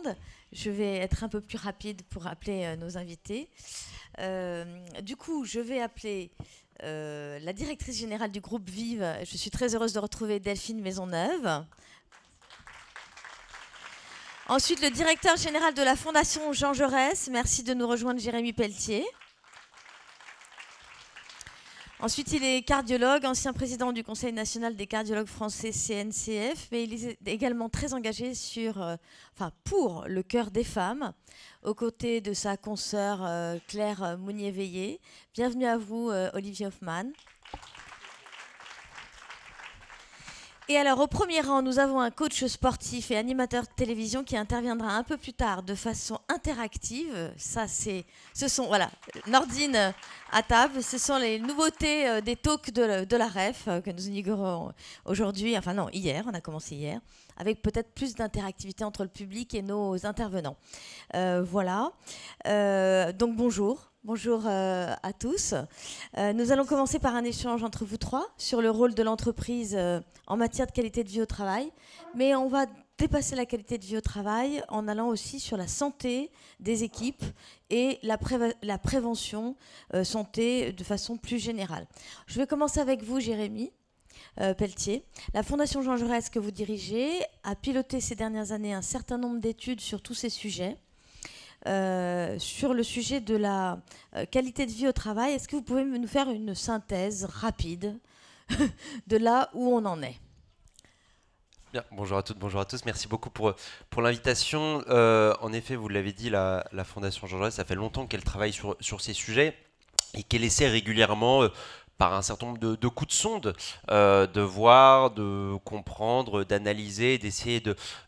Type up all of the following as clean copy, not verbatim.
monde. Je vais être un peu plus rapide pour appeler nos invités. Du coup, je vais appeler la directrice générale du groupe Vive. Je suis très heureuse de retrouver Delphine Maisonneuve. Ensuite, le directeur général de la Fondation Jean Jaurès. Merci de nous rejoindre, Jérémy Pelletier. Ensuite, il est cardiologue, ancien président du Conseil national des cardiologues français CNCF, mais il est également très engagé pour le cœur des femmes, aux côtés de sa consoeur Claire Mounier-Veillé. Bienvenue à vous, Olivier Hoffmann. Et alors, au premier rang, nous avons un coach sportif et animateur de télévision qui interviendra un peu plus tard de façon interactive. Nordine à table. Ce sont les nouveautés des talks de la REF que nous inaugurons aujourd'hui. Enfin non, hier, on a commencé hier, avec peut-être plus d'interactivité entre le public et nos intervenants. Donc bonjour. Bonjour à tous. Nous allons commencer par un échange entre vous trois sur le rôle de l'entreprise en matière de qualité de vie au travail. Mais on va dépasser la qualité de vie au travail en allant aussi sur la santé des équipes et la prévention santé de façon plus générale. Je vais commencer avec vous, Jérémy Pelletier. La Fondation Jean Jaurès que vous dirigez a piloté ces dernières années un certain nombre d'études sur tous ces sujets. Sur le sujet de la qualité de vie au travail, est-ce que vous pouvez nous faire une synthèse rapide de là où on en est? Bien, bonjour à toutes, bonjour à tous. Merci beaucoup pour l'invitation. En effet, vous l'avez dit, la Fondation Jean Jaurès, ça fait longtemps qu'elle travaille sur ces sujets et qu'elle essaie régulièrement par un certain nombre de coups de sonde, de voir, de comprendre, d'analyser, d'essayer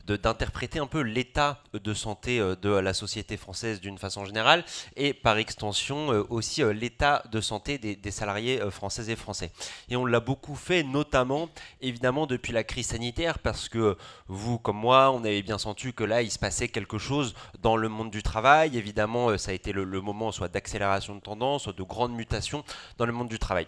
d'interpréter un peu l'état de santé de la société française d'une façon générale et par extension aussi l'état de santé des salariés françaises et français. Et on l'a beaucoup fait, notamment évidemment depuis la crise sanitaire, parce que vous comme moi, on avait bien senti que là il se passait quelque chose dans le monde du travail. Évidemment, ça a été le moment soit d'accélération de tendance, soit de grande mutation dans le monde du travail.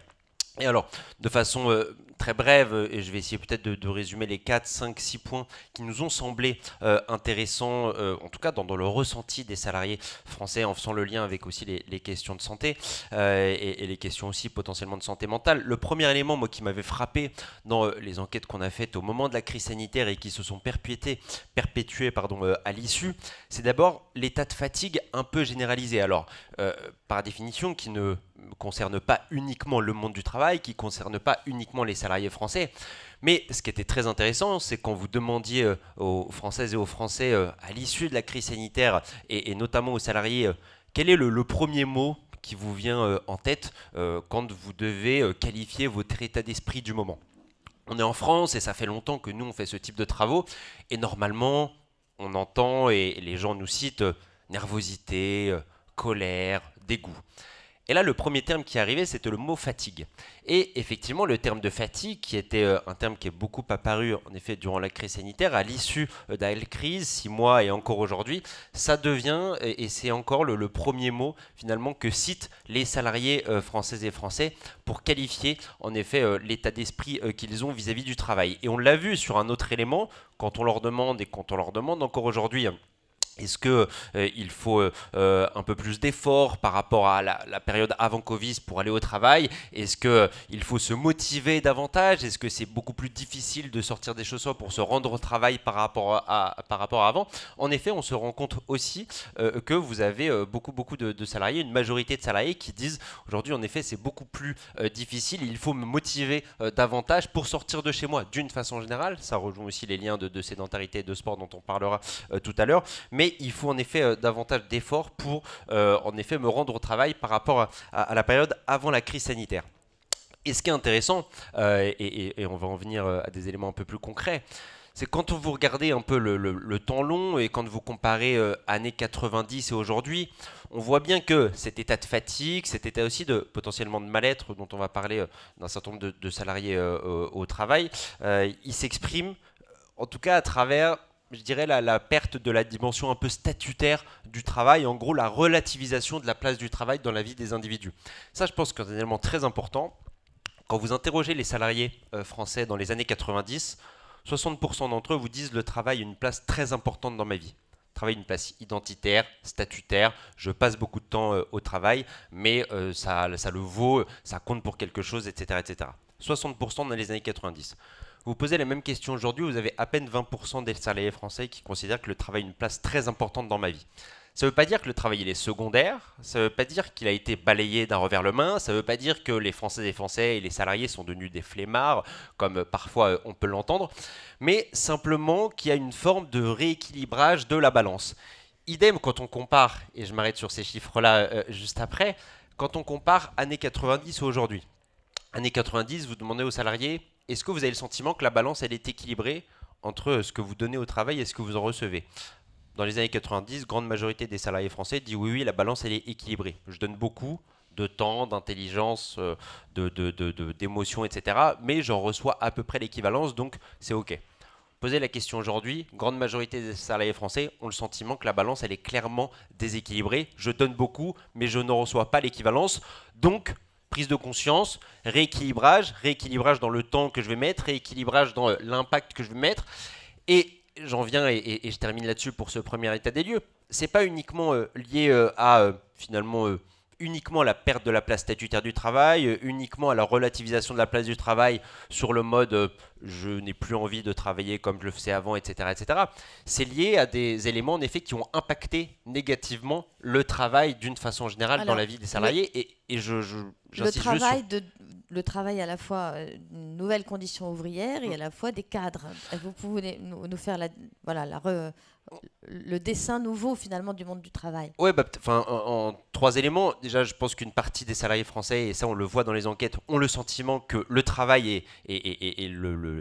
Et alors, de façon très brève, et je vais essayer peut-être de résumer les 4, 5, 6 points qui nous ont semblé intéressants, en tout cas dans le ressenti des salariés français, en faisant le lien avec aussi les questions de santé et les questions aussi potentiellement de santé mentale. Le premier élément, moi, qui m'avait frappé dans les enquêtes qu'on a faites au moment de la crise sanitaire et qui se sont perpétuées à l'issue, c'est d'abord l'état de fatigue un peu généralisé. Alors, par définition, qui ne concerne pas uniquement le monde du travail, qui ne concerne pas uniquement les salariés français. Mais ce qui était très intéressant, c'est quand vous demandiez aux Françaises et aux Français à l'issue de la crise sanitaire et notamment aux salariés, quel est le premier mot qui vous vient en tête quand vous devez qualifier votre état d'esprit du moment. On est en France et ça fait longtemps que nous on fait ce type de travaux et normalement on entend et les gens nous citent nervosité, colère, dégoût. Et là, le premier terme qui est arrivé, c'était le mot fatigue. Et effectivement, le terme de fatigue, qui était un terme qui est beaucoup apparu, en effet, durant la crise sanitaire, à l'issue de la crise, 6 mois et encore aujourd'hui, ça devient, et c'est encore le premier mot, finalement, que citent les salariés françaises et français pour qualifier, en effet, l'état d'esprit qu'ils ont vis-à-vis du travail. Et on l'a vu sur un autre élément, quand on leur demande, et quand on leur demande encore aujourd'hui, est-ce qu'il faut un peu plus d'efforts par rapport à la période avant Covid pour aller au travail? Est-ce qu'il faut se motiver davantage? Est-ce que c'est beaucoup plus difficile de sortir des chaussures pour se rendre au travail par rapport à avant? En effet, on se rend compte aussi que vous avez beaucoup de salariés, une majorité de salariés qui disent aujourd'hui, en effet, c'est beaucoup plus difficile. Il faut me motiver davantage pour sortir de chez moi. D'une façon générale, ça rejoint aussi les liens de sédentarité et de sport dont on parlera tout à l'heure. Mais il faut en effet davantage d'efforts pour en effet me rendre au travail par rapport à la période avant la crise sanitaire. Et ce qui est intéressant, et on va en venir à des éléments un peu plus concrets, c'est quand vous regardez un peu le temps long et quand vous comparez années 90 et aujourd'hui, on voit bien que cet état de fatigue, cet état aussi potentiellement de mal-être dont on va parler d'un certain nombre de salariés au travail, il s'exprime en tout cas à travers, je dirais, la perte de la dimension un peu statutaire du travail, en gros la relativisation de la place du travail dans la vie des individus. Ça, je pense que c'est un élément très important. Quand vous interrogez les salariés français dans les années 90, 60% d'entre eux vous disent le travail a une place très importante dans ma vie. travail une place identitaire, statutaire, je passe beaucoup de temps au travail, mais ça le vaut, ça compte pour quelque chose, etc. etc. 60% dans les années 90. Vous posez la même question aujourd'hui, vous avez à peine 20% des salariés français qui considèrent que le travail a une place très importante dans ma vie. Ça ne veut pas dire que le travail il est secondaire, ça ne veut pas dire qu'il a été balayé d'un revers de main, ça ne veut pas dire que les Françaises et Français et les salariés sont devenus des flemmards, comme parfois on peut l'entendre, mais simplement qu'il y a une forme de rééquilibrage de la balance. Idem quand on compare, et je m'arrête sur ces chiffres-là juste après, quand on compare années 90 ou aujourd'hui. Années 90, vous demandez aux salariés, est-ce que vous avez le sentiment que la balance elle est équilibrée entre ce que vous donnez au travail et ce que vous en recevez? Dans les années 90, grande majorité des salariés français disent oui, la balance elle est équilibrée. Je donne beaucoup de temps, d'intelligence, d'émotion, etc. Mais j'en reçois à peu près l'équivalence, donc c'est OK. Posez la question aujourd'hui, grande majorité des salariés français ont le sentiment que la balance elle est clairement déséquilibrée. Je donne beaucoup, mais je ne reçois pas l'équivalence. Donc, prise de conscience, rééquilibrage dans le temps que je vais mettre, rééquilibrage dans l'impact que je vais mettre. Et j'en viens et je termine là-dessus pour ce premier état des lieux. C'est pas uniquement lié à finalement uniquement à la perte de la place statutaire du travail, uniquement à la relativisation de la place du travail sur le mode je n'ai plus envie de travailler comme je le faisais avant, etc., etc. C'est lié à des éléments en effet qui ont impacté négativement le travail d'une façon générale dans la vie des salariés. Et le travail à la fois une nouvelle condition ouvrière et à la fois des cadres. Vous pouvez nous faire le dessin nouveau finalement du monde du travail. Oui, en trois éléments. Déjà, je pense qu'une partie des salariés français, et ça on le voit dans les enquêtes, ont le sentiment que le travail et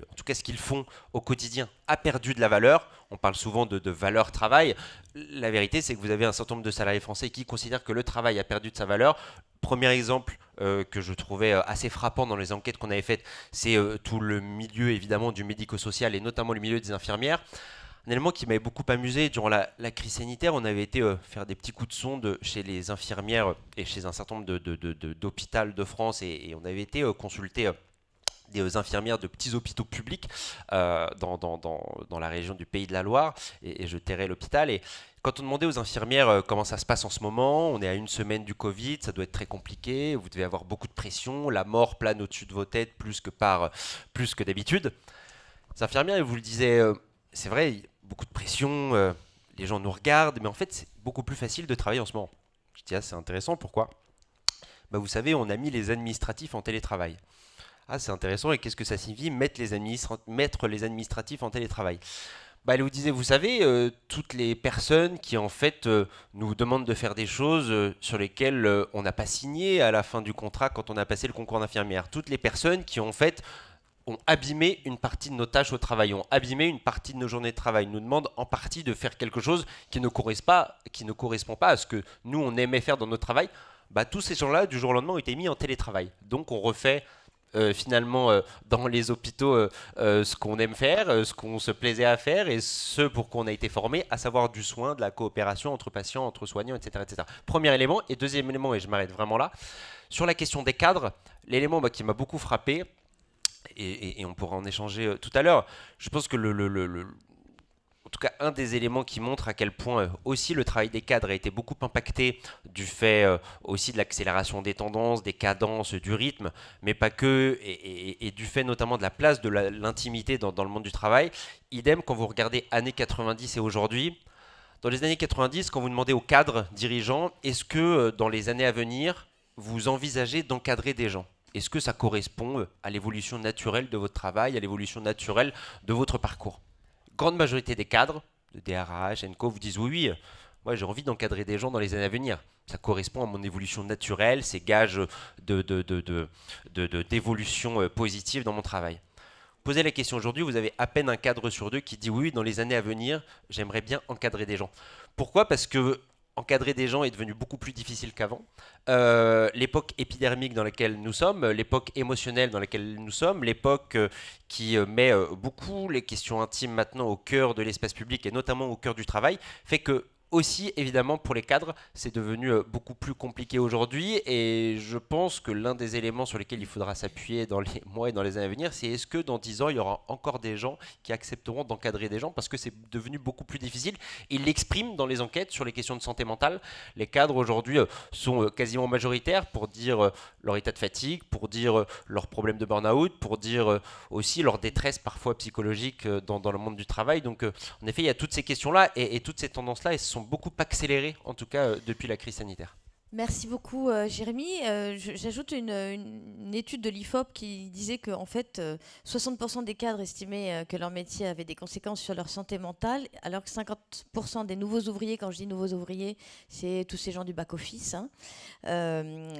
en tout cas ce qu'ils font au quotidien a perdu de la valeur. On parle souvent de valeur travail. La vérité, c'est que vous avez un certain nombre de salariés français qui considèrent que le travail a perdu de sa valeur. Premier exemple que je trouvais assez frappant dans les enquêtes qu'on avait faites, c'est tout le milieu évidemment du médico-social et notamment le milieu des infirmières. Un élément qui m'avait beaucoup amusé durant la crise sanitaire, on avait été faire des petits coups de sonde chez les infirmières et chez un certain nombre d'hôpitaux de France et on avait été consulter des infirmières de petits hôpitaux publics dans la région du Pays de la Loire et je tairai l'hôpital. Et quand on demandait aux infirmières comment ça se passe en ce moment, on est à une semaine du Covid, ça doit être très compliqué, vous devez avoir beaucoup de pression, la mort plane au-dessus de vos têtes plus que d'habitude. Les infirmières, elles vous le disaient, c'est vrai, beaucoup de pression, les gens nous regardent, mais en fait c'est beaucoup plus facile de travailler en ce moment. Je dis c'est intéressant, pourquoi? Vous savez, on a mis les administratifs en télétravail. Ah, c'est intéressant, et qu'est-ce que ça signifie mettre les administratifs en télétravail? Elle vous disait, vous savez, toutes les personnes qui en fait nous demandent de faire des choses sur lesquelles on n'a pas signé à la fin du contrat quand on a passé le concours d'infirmière. Toutes les personnes qui en fait ont abîmé une partie de nos tâches au travail, ont abîmé une partie de nos journées de travail, nous demandent en partie de faire quelque chose qui ne correspond pas à ce que nous on aimait faire dans notre travail. Tous ces gens-là, du jour au lendemain, ont été mis en télétravail. Donc on refait finalement dans les hôpitaux ce qu'on aime faire, ce qu'on se plaisait à faire et ce pour quoi on a été formé, à savoir du soin, de la coopération entre patients, entre soignants, etc. etc. Premier élément. Et deuxième élément, et je m'arrête vraiment là, sur la question des cadres, l'élément qui m'a beaucoup frappé, et on pourra en échanger tout à l'heure, je pense que en tout cas, un des éléments qui montre à quel point aussi le travail des cadres a été beaucoup impacté du fait aussi de l'accélération des tendances, des cadences, du rythme, mais pas que, et du fait notamment de la place de l'intimité dans le monde du travail. Idem, quand vous regardez années 90 et aujourd'hui, dans les années 90, quand vous demandez aux cadres dirigeants, est-ce que dans les années à venir, vous envisagez d'encadrer des gens ? Est-ce que ça correspond à l'évolution naturelle de votre travail, à l'évolution naturelle de votre parcours ? Grande majorité des cadres, de DRH, ENCO, vous disent oui, moi j'ai envie d'encadrer des gens dans les années à venir. Ça correspond à mon évolution naturelle, c'est gage d'évolution positive dans mon travail. Posez la question aujourd'hui, vous avez à peine un cadre sur deux qui dit oui, dans les années à venir, j'aimerais bien encadrer des gens. Pourquoi ? Parce que encadrer des gens est devenu beaucoup plus difficile qu'avant. L'époque épidermique dans laquelle nous sommes, l'époque émotionnelle dans laquelle nous sommes, l'époque qui met beaucoup les questions intimes maintenant au cœur de l'espace public et notamment au cœur du travail, fait que aussi, évidemment, pour les cadres, c'est devenu beaucoup plus compliqué aujourd'hui. Et je pense que l'un des éléments sur lesquels il faudra s'appuyer dans les mois et dans les années à venir, c'est est-ce que dans 10 ans, il y aura encore des gens qui accepteront d'encadrer des gens parce que c'est devenu beaucoup plus difficile. Ils l'expriment dans les enquêtes sur les questions de santé mentale. Les cadres aujourd'hui sont quasiment majoritaires pour dire leur état de fatigue, pour dire leurs problèmes de burn-out, pour dire aussi leur détresse parfois psychologique dans le monde du travail. Donc en effet, il y a toutes ces questions-là et toutes ces tendances-là, elles se sont beaucoup accélérées, en tout cas depuis la crise sanitaire. Merci beaucoup, Jérémy. J'ajoute une étude de l'IFOP qui disait que en fait, 60% des cadres estimaient que leur métier avait des conséquences sur leur santé mentale, alors que 50% des nouveaux ouvriers, quand je dis nouveaux ouvriers, c'est tous ces gens du back-office, hein,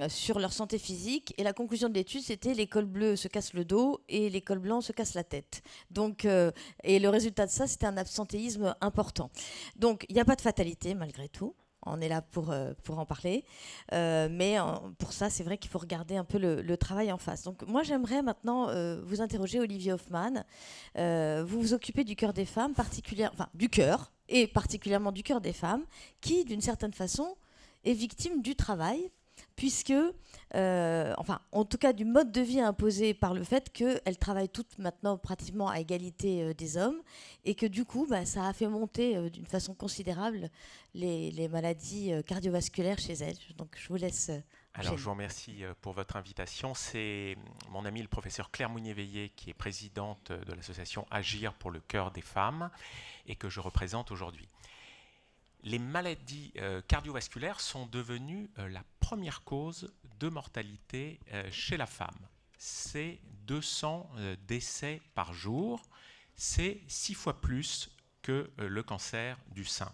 sur leur santé physique. Et la conclusion de l'étude, c'était l'école bleue se casse le dos et l'école blanc se casse la tête. Donc, et le résultat de ça, c'était un absentéisme important. Donc, il n'y a pas de fatalité, malgré tout. On est là pour en parler. Mais pour ça, c'est vrai qu'il faut regarder un peu le travail en face. Donc moi, j'aimerais maintenant vous interroger, Olivier Hoffmann. Vous vous occupez du cœur des femmes, enfin du cœur, et particulièrement du cœur des femmes, qui, d'une certaine façon, est victime du travail, puisque, enfin, en tout cas du mode de vie imposé par le fait qu'elles travaillent toutes maintenant pratiquement à égalité des hommes, et que du coup, ça a fait monter d'une façon considérable les maladies cardiovasculaires chez elles. Donc je vous laisse. Alors, je vous remercie pour votre invitation. C'est mon amie le professeur Claire Mounier-Veillé qui est présidente de l'association Agir pour le cœur des femmes et que je représente aujourd'hui. Les maladies cardiovasculaires sont devenues la première cause de mortalité chez la femme. C'est 200 décès par jour. C'est 6 fois plus que le cancer du sein.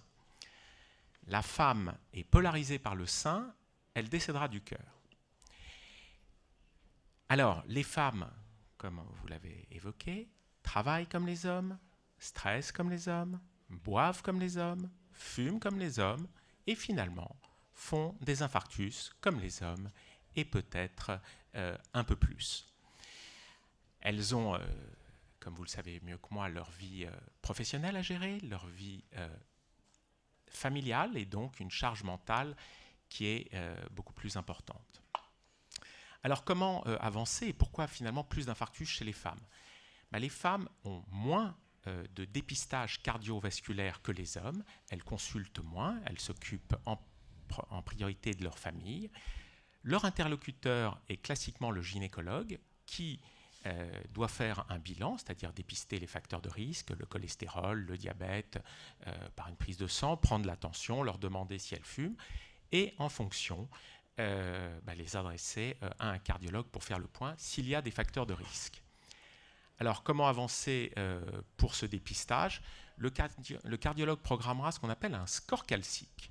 La femme est polarisée par le sein, elle décédera du cœur. Alors, les femmes, comme vous l'avez évoqué, travaillent comme les hommes, stressent comme les hommes, boivent comme les hommes, fument comme les hommes et finalement font des infarctus comme les hommes et peut-être un peu plus. Elles ont, comme vous le savez mieux que moi, leur vie professionnelle à gérer, leur vie familiale et donc une charge mentale qui est beaucoup plus importante. Alors comment avancer et pourquoi finalement plus d'infarctus chez les femmes ? Les femmes ont moins de dépistage cardiovasculaire que les hommes, elles consultent moins, elles s'occupent en priorité de leur famille. Leur interlocuteur est classiquement le gynécologue qui doit faire un bilan, c'est-à-dire dépister les facteurs de risque, le cholestérol, le diabète, par une prise de sang, prendre la tension, leur demander si elles fument, et en fonction, les adresser à un cardiologue pour faire le point s'il y a des facteurs de risque. Alors, comment avancer pour ce dépistage ? Le cardiologue programmera ce qu'on appelle un score calcique.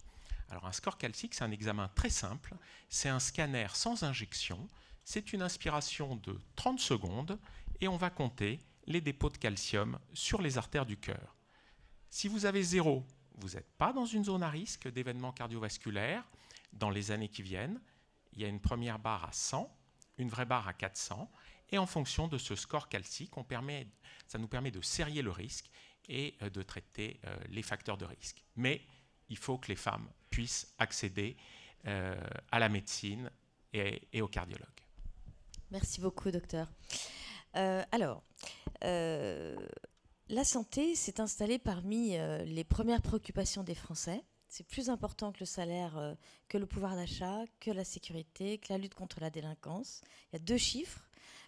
Alors, un score calcique, c'est un examen très simple. C'est un scanner sans injection. C'est une inspiration de 30 secondes et on va compter les dépôts de calcium sur les artères du cœur. Si vous avez 0, vous n'êtes pas dans une zone à risque d'événements cardiovasculaires. Dans les années qui viennent, il y a une première barre à 100, une vraie barre à 400. Et en fonction de ce score calcique, ça nous permet de serrer le risque et de traiter les facteurs de risque. Mais il faut que les femmes puissent accéder à la médecine et au cardiologue. Merci beaucoup, docteur. La santé s'est installée parmi les premières préoccupations des Français. C'est plus important que le salaire, que le pouvoir d'achat, que la sécurité, que la lutte contre la délinquance. Il y a 2 chiffres.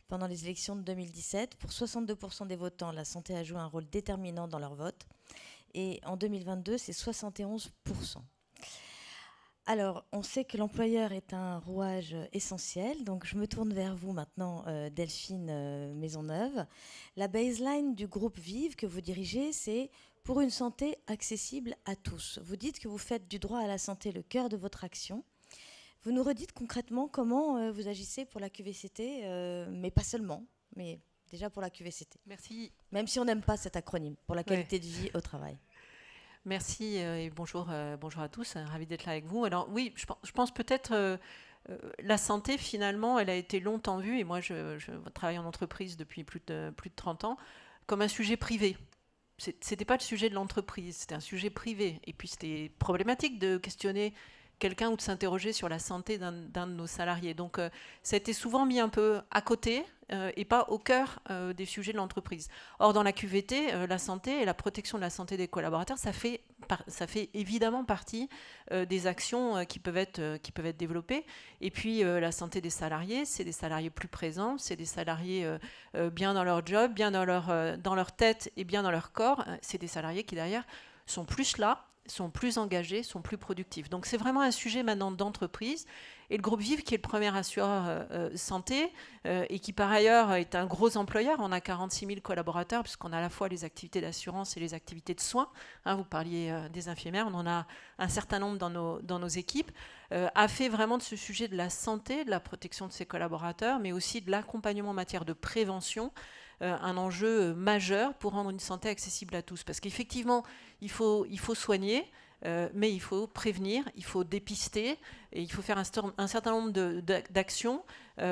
Pendant les élections de 2017, pour 62% des votants, la santé a joué un rôle déterminant dans leur vote. Et en 2022, c'est 71%. Alors, on sait que l'employeur est un rouage essentiel. Donc, je me tourne vers vous maintenant, Delphine Maisonneuve. La baseline du groupe Vive que vous dirigez, c'est pour une santé accessible à tous. Vous dites que vous faites du droit à la santé le cœur de votre action. Vous nous redites concrètement comment vous agissez pour la QVCT, mais pas seulement, mais déjà pour la QVCT. Merci. Même si on n'aime pas cet acronyme, pour la qualité de vie au travail. Merci et bonjour à tous, ravi d'être là avec vous. Alors oui, je pense peut-être la santé finalement, elle a été longtemps vue, et moi je travaille en entreprise depuis plus de 30 ans, comme un sujet privé. c'était pas le sujet de l'entreprise, c'était un sujet privé. Et puis c'était problématique de questionner quelqu'un ou de s'interroger sur la santé d'un de nos salariés. Donc ça a été souvent mis un peu à côté et pas au cœur des sujets de l'entreprise. Or, dans la QVT, la santé et la protection de la santé des collaborateurs, ça fait évidemment partie des actions qui peuvent être développées. Et puis, la santé des salariés, c'est des salariés plus présents, c'est des salariés bien dans leur job, bien dans leur tête et bien dans leur corps. C'est des salariés qui, derrière, sont plus là, sont plus engagés, sont plus productifs. Donc c'est vraiment un sujet maintenant d'entreprise. Et le groupe Vive, qui est le premier assureur santé, et qui par ailleurs est un gros employeur, on a 46 000 collaborateurs, puisqu'on a à la fois les activités d'assurance et les activités de soins. Vous parliez des infirmières, on en a un certain nombre dans nos équipes, a fait vraiment de ce sujet de la santé, de la protection de ses collaborateurs, mais aussi de l'accompagnement en matière de prévention, un enjeu majeur pour rendre une santé accessible à tous. Parce qu'effectivement, il faut soigner, mais il faut prévenir, il faut dépister, et il faut faire un certain nombre d'actions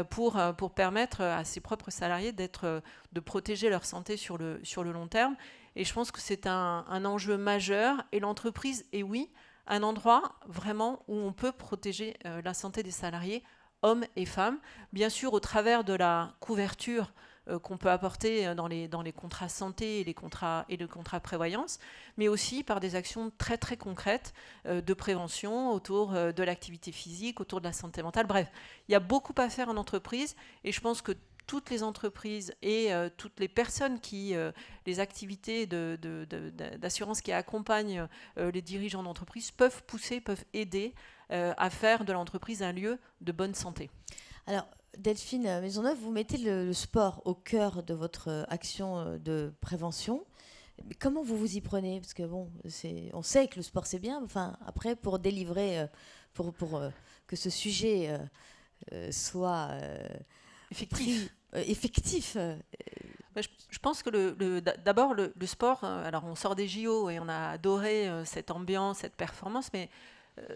pour permettre à ses propres salariés de protéger leur santé sur le long terme. Et je pense que c'est un enjeu majeur, et l'entreprise est, oui, un endroit vraiment où on peut protéger la santé des salariés, hommes et femmes, bien sûr au travers de la couverture qu'on peut apporter dans les contrats santé et le contrat prévoyance, mais aussi par des actions très très concrètes de prévention autour de l'activité physique, autour de la santé mentale. Bref, il y a beaucoup à faire en entreprise, et je pense que toutes les entreprises et toutes les personnes les activités d'assurance qui accompagnent les dirigeants d'entreprise peuvent pousser, peuvent aider à faire de l'entreprise un lieu de bonne santé. Alors, Delphine Maisonneuve, vous mettez le sport au cœur de votre action de prévention. Mais comment vous y prenez? Parce que bon, on sait que le sport c'est bien. Enfin, après, pour délivrer, pour que ce sujet soit effectif. Je pense que d'abord le sport. Alors, on sort des JO et on a adoré cette ambiance, cette performance, mais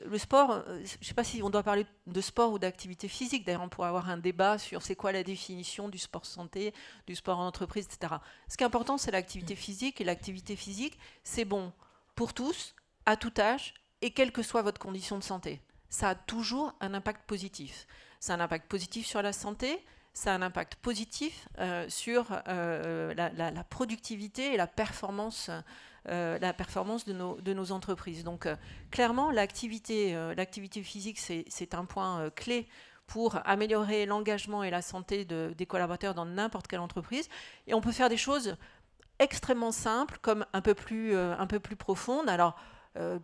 le sport, je ne sais pas si on doit parler de sport ou d'activité physique. D'ailleurs, on pourrait avoir un débat sur c'est quoi la définition du sport santé, du sport en entreprise, etc. Ce qui est important, c'est l'activité physique. Et l'activité physique, c'est bon pour tous, à tout âge, et quelle que soit votre condition de santé. Ça a toujours un impact positif. Ça a un impact positif sur la santé, ça a un impact positif sur la productivité et la performance de nos entreprises. Donc clairement, l'activité physique, c'est un point clé pour améliorer l'engagement et la santé des collaborateurs dans n'importe quelle entreprise. Et on peut faire des choses extrêmement simples, comme un peu plus profondes. Alors,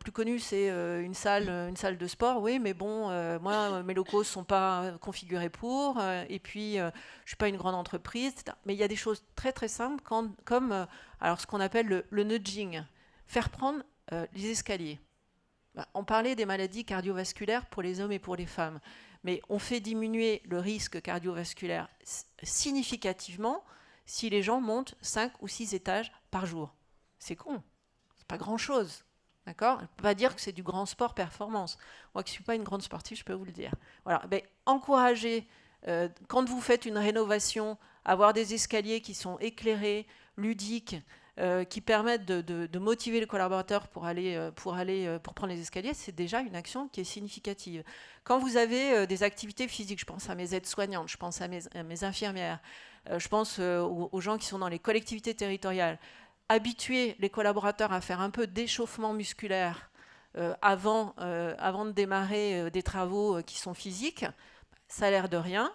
plus connu, c'est une salle de sport, oui, mais bon, moi, mes locaux ne sont pas configurés pour, et puis je ne suis pas une grande entreprise, etc. Mais il y a des choses très très simples, comme alors, ce qu'on appelle le nudging, faire prendre les escaliers. On parlait des maladies cardiovasculaires pour les hommes et pour les femmes, mais on fait diminuer le risque cardiovasculaire significativement si les gens montent 5 ou 6 étages par jour. C'est con, c'est pas grand-chose. D'accord ? On ne peut pas dire que c'est du grand sport performance. Moi qui ne suis pas une grande sportive, je peux vous le dire. Voilà. Encouragez, quand vous faites une rénovation, avoir des escaliers qui sont éclairés, ludiques, qui permettent de motiver les collaborateurs pour prendre les escaliers, c'est déjà une action qui est significative. Quand vous avez des activités physiques, je pense à mes aides-soignantes, je pense à mes infirmières, je pense aux gens qui sont dans les collectivités territoriales, habituer les collaborateurs à faire un peu d'échauffement musculaire avant de démarrer des travaux qui sont physiques, ça a l'air de rien.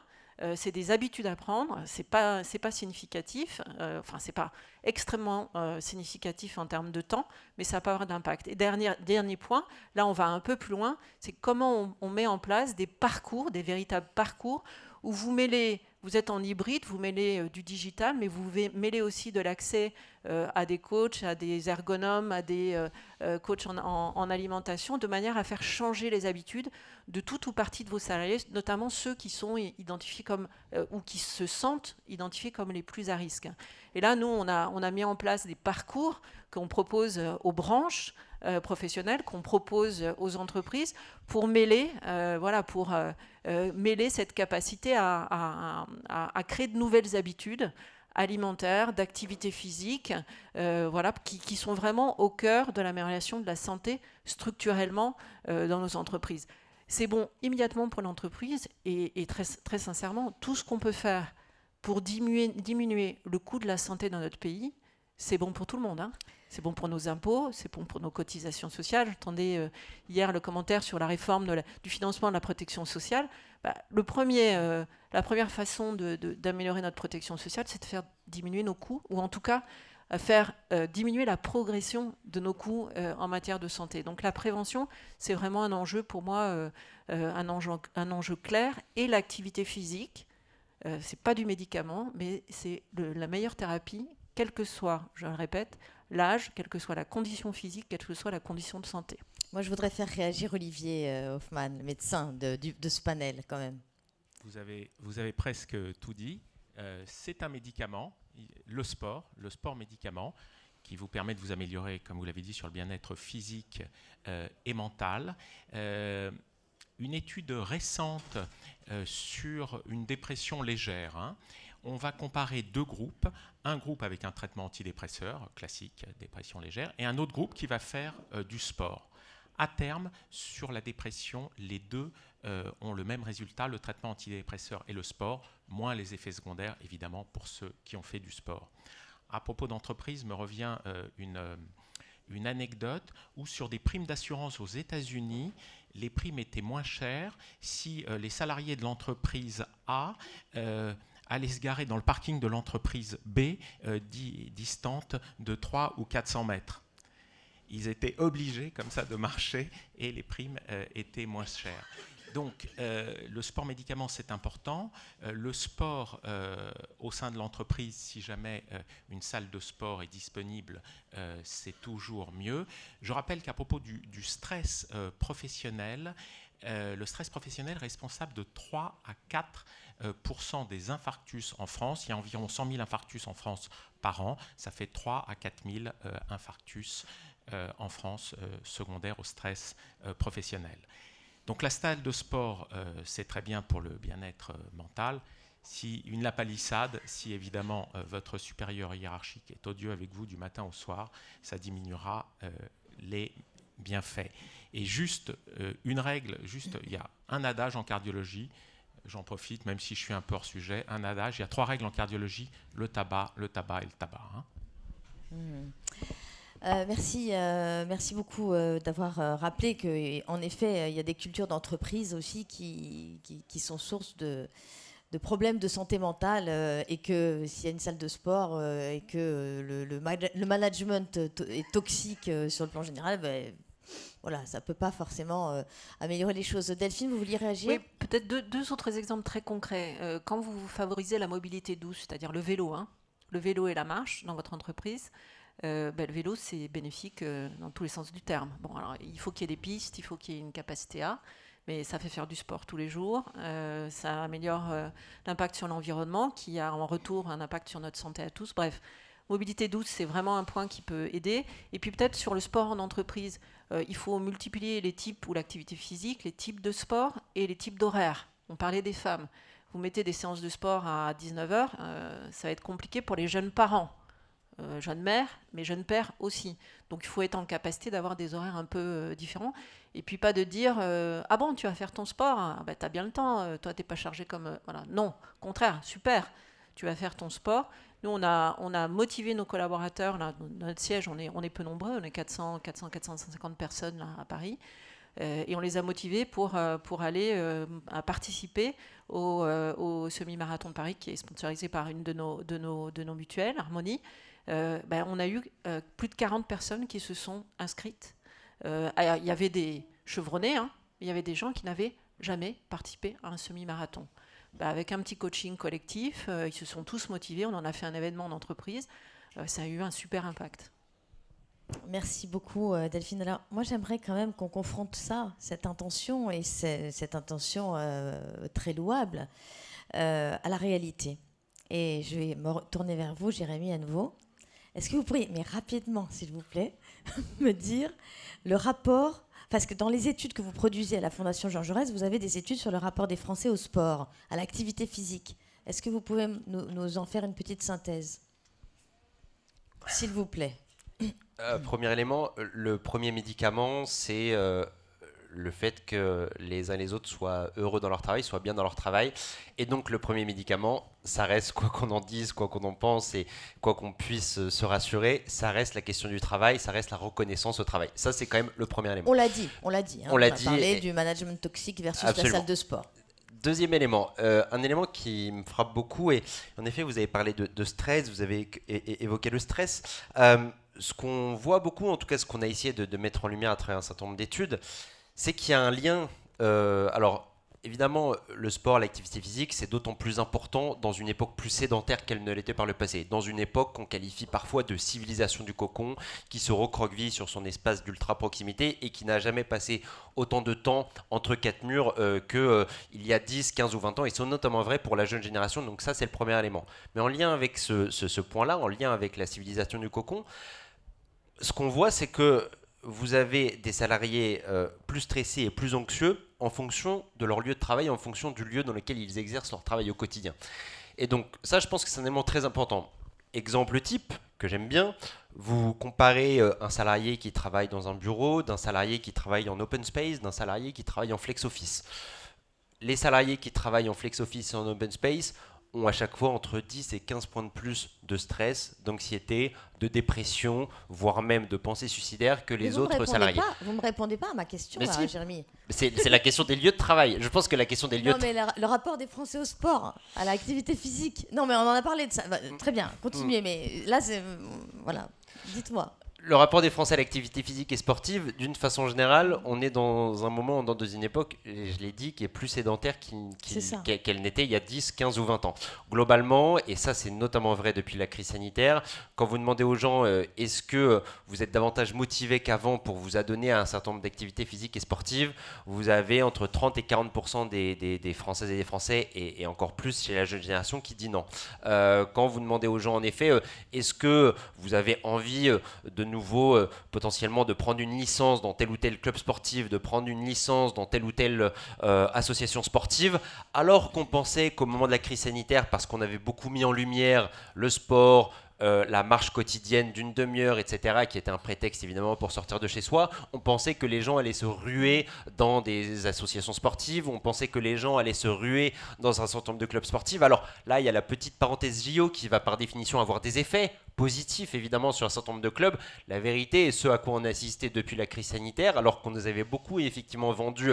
C'est des habitudes à prendre, c'est pas significatif, c'est pas extrêmement significatif en termes de temps, mais ça peut avoir d'impact. Et dernier point, là on va un peu plus loin, c'est comment on met en place des parcours, des véritables parcours, où vous êtes en hybride, vous mêlez du digital, mais vous mêlez aussi de l'accès à des coachs, à des ergonomes, à des coachs en alimentation, de manière à faire changer les habitudes de tout ou partie de vos salariés, notamment ceux qui sont identifiés comme, ou qui se sentent identifiés comme les plus à risque. Et là, nous, on a mis en place des parcours qu'on propose aux branches professionnelles, qu'on propose aux entreprises pour mêler, mêler cette capacité à créer de nouvelles habitudes, alimentaire, d'activité physique, voilà, qui sont vraiment au cœur de l'amélioration de la santé structurellement dans nos entreprises. C'est bon immédiatement pour l'entreprise et très, très sincèrement, tout ce qu'on peut faire pour diminuer le coût de la santé dans notre pays, c'est bon pour tout le monde, hein. C'est bon pour nos impôts, c'est bon pour nos cotisations sociales. J'entendais hier le commentaire sur la réforme du financement de la protection sociale. La première façon d'améliorer notre protection sociale, c'est de faire diminuer nos coûts, ou en tout cas faire diminuer la progression de nos coûts en matière de santé. Donc la prévention, c'est vraiment un enjeu pour moi, un enjeu clair. Et l'activité physique, c'est pas du médicament, mais c'est la meilleure thérapie, quel que soit, je le répète, l'âge, quelle que soit la condition physique, quelle que soit la condition de santé. Moi, je voudrais faire réagir Olivier Hoffmann, le médecin de ce panel, quand même. Vous avez presque tout dit. C'est un médicament, le sport médicament, qui vous permet de vous améliorer, comme vous l'avez dit, sur le bien-être physique et mental. Une étude récente sur une dépression légère, hein. On va comparer 2 groupes, un groupe avec un traitement antidépresseur classique, dépression légère, et un autre groupe qui va faire du sport. À terme, sur la dépression, les deux ont le même résultat, le traitement antidépresseur et le sport, moins les effets secondaires, évidemment, pour ceux qui ont fait du sport. À propos d'entreprise, me revient une anecdote où sur des primes d'assurance aux États-Unis, les primes étaient moins chères si les salariés de l'entreprise A allaient se garer dans le parking de l'entreprise B, distante de 300 ou 400 mètres. Ils étaient obligés comme ça de marcher et les primes étaient moins chères. Donc le sport médicament, c'est important. Le sport au sein de l'entreprise, si jamais une salle de sport est disponible, c'est toujours mieux. Je rappelle qu'à propos du stress professionnel, le stress professionnel est responsable de 3 à 4% des infarctus en France. Il y a environ 100 000 infarctus en France par an. Ça fait 3 à 4 000 infarctus en France secondaires au stress professionnel. Donc la salle de sport, c'est très bien pour le bien-être mental. Si une lapalissade, si évidemment votre supérieur hiérarchique est odieux avec vous du matin au soir, ça diminuera les bienfaits. Et juste une règle, il y a un adage en cardiologie, j'en profite, même si je suis un peu hors sujet, un adage, il y a 3 règles en cardiologie, le tabac et le tabac. Hein. Merci beaucoup d'avoir rappelé qu'en effet, il y a des cultures d'entreprise aussi qui sont source de problèmes de santé mentale et que s'il y a une salle de sport et que le management est toxique sur le plan général, voilà, ça ne peut pas forcément améliorer les choses. Delphine, vous vouliez réagir ? Oui, peut-être deux autres exemples très concrets. Quand vous favorisez la mobilité douce, c'est-à-dire le vélo, hein, le vélo et la marche dans votre entreprise, le vélo, c'est bénéfique dans tous les sens du terme. Bon, alors, il faut qu'il y ait des pistes, il faut qu'il y ait une capacité A, mais ça fait faire du sport tous les jours. Ça améliore l'impact sur l'environnement, qui a en retour un impact sur notre santé à tous. Bref, mobilité douce, c'est vraiment un point qui peut aider. Et puis peut-être sur le sport en entreprise, il faut multiplier les types ou l'activité physique, les types de sport et les types d'horaires. On parlait des femmes. Vous mettez des séances de sport à 19h, ça va être compliqué pour les jeunes parents. Jeunes mères, mais jeunes pères aussi. Donc il faut être en capacité d'avoir des horaires un peu différents. Et puis pas de dire ah bon, tu vas faire ton sport, ah, bah, t'as bien le temps, toi t'es pas chargé comme... voilà. Non, au contraire, super, tu vas faire ton sport. Nous, on a motivé nos collaborateurs. Là, dans notre siège, on est peu nombreux, on est 450 personnes là, à Paris. Et on les a motivés pour aller à participer au semi-marathon de Paris, qui est sponsorisé par une de nos mutuelles, Harmonie. On a eu plus de 40 personnes qui se sont inscrites. Il y avait des chevronnés, hein, il y avait des gens qui n'avaient jamais participé à un semi-marathon. Avec un petit coaching collectif, ils se sont tous motivés, on en a fait un événement d'entreprise, ça a eu un super impact. Merci beaucoup Delphine. Alors moi j'aimerais quand même qu'on confronte cette intention et cette intention très louable à la réalité. Et je vais me tourner vers vous, Jérémy, à nouveau. Est-ce que vous pourriez, mais rapidement s'il vous plaît, me dire le rapport, parce que dans les études que vous produisez à la Fondation Jean Jaurès, vous avez des études sur le rapport des Français au sport, à l'activité physique. Est-ce que vous pouvez nous en faire une petite synthèse, s'il vous plaît? Premier élément, le premier médicament, c'est le fait que les uns et les autres soient heureux dans leur travail, soient bien dans leur travail. Et donc le premier médicament, ça reste, quoi qu'on en dise, quoi qu'on en pense et quoi qu'on puisse se rassurer, ça reste la question du travail, ça reste la reconnaissance au travail. Ça, c'est quand même le premier élément. On l'a dit. Hein, on l'a a dit. Parlé du management toxique versus Absolument. la salle de sport. Deuxième élément, un élément qui me frappe beaucoup, et en effet, vous avez parlé de stress, vous avez évoqué le stress. Ce qu'on voit beaucoup, en tout cas ce qu'on a essayé de mettre en lumière à travers un certain nombre d'études, c'est qu'il y a un lien. Alors, évidemment, le sport, l'activité physique, c'est d'autant plus important dans une époque plus sédentaire qu'elle ne l'était par le passé. Dans une époque qu'on qualifie parfois de civilisation du cocon, qui se recroqueville sur son espace d'ultra proximité et qui n'a jamais passé autant de temps entre quatre murs qu'il y a 10, 15 ou 20 ans. Et c'est notamment vrai pour la jeune génération. Donc ça, c'est le premier élément. Mais en lien avec ce point-là, en lien avec la civilisation du cocon, ce qu'on voit, c'est que vous avez des salariés plus stressés et plus anxieux en fonction de leur lieu de travail, en fonction du lieu dans lequel ils exercent leur travail au quotidien. Et donc ça, je pense que c'est un élément très important. Exemple type, que j'aime bien, vous comparez un salarié qui travaille dans un bureau, d'un salarié qui travaille en open space, d'un salarié qui travaille en flex office. Les salariés qui travaillent en flex office et en open space ont à chaque fois entre 10 et 15 points de plus de stress, d'anxiété, de dépression, voire même de pensées suicidaires que les autres salariés. Vous ne me répondez pas à ma question, là, si. Jérémy. C'est la question des lieux de travail. Je pense que la question des lieux Non, mais le rapport des Français au sport, à l'activité physique. Non, mais on en a parlé de ça. Très bien, continuez, mais là, c'est... Voilà, dites-moi. Le rapport des Français à l'activité physique et sportive, d'une façon générale, on est dans un moment, dans une époque, et je l'ai dit, qui est plus sédentaire qu'elle n'était il y a 10, 15 ou 20 ans. Globalement, et ça c'est notamment vrai depuis la crise sanitaire, quand vous demandez aux gens est-ce que vous êtes davantage motivés qu'avant pour vous adonner à un certain nombre d'activités physiques et sportives, vous avez entre 30 et 40% des Françaises et des Français, et encore plus chez la jeune génération, qui dit non. Quand vous demandez aux gens, en effet, est-ce que vous avez envie de nouveau potentiellement de prendre une licence dans tel ou tel club sportif, de prendre une licence dans telle ou telle association sportive, alors qu'on pensait qu'au moment de la crise sanitaire, parce qu'on avait beaucoup mis en lumière le sport, la marche quotidienne d'une demi-heure, etc., qui était un prétexte évidemment pour sortir de chez soi, on pensait que les gens allaient se ruer dans des associations sportives, on pensait que les gens allaient se ruer dans un certain nombre de clubs sportifs. Alors là, il y a la petite parenthèse JO qui va par définition avoir des effets positifs évidemment sur un certain nombre de clubs. La vérité est ce à quoi on a assisté depuis la crise sanitaire, alors qu'on nous avait beaucoup effectivement vendu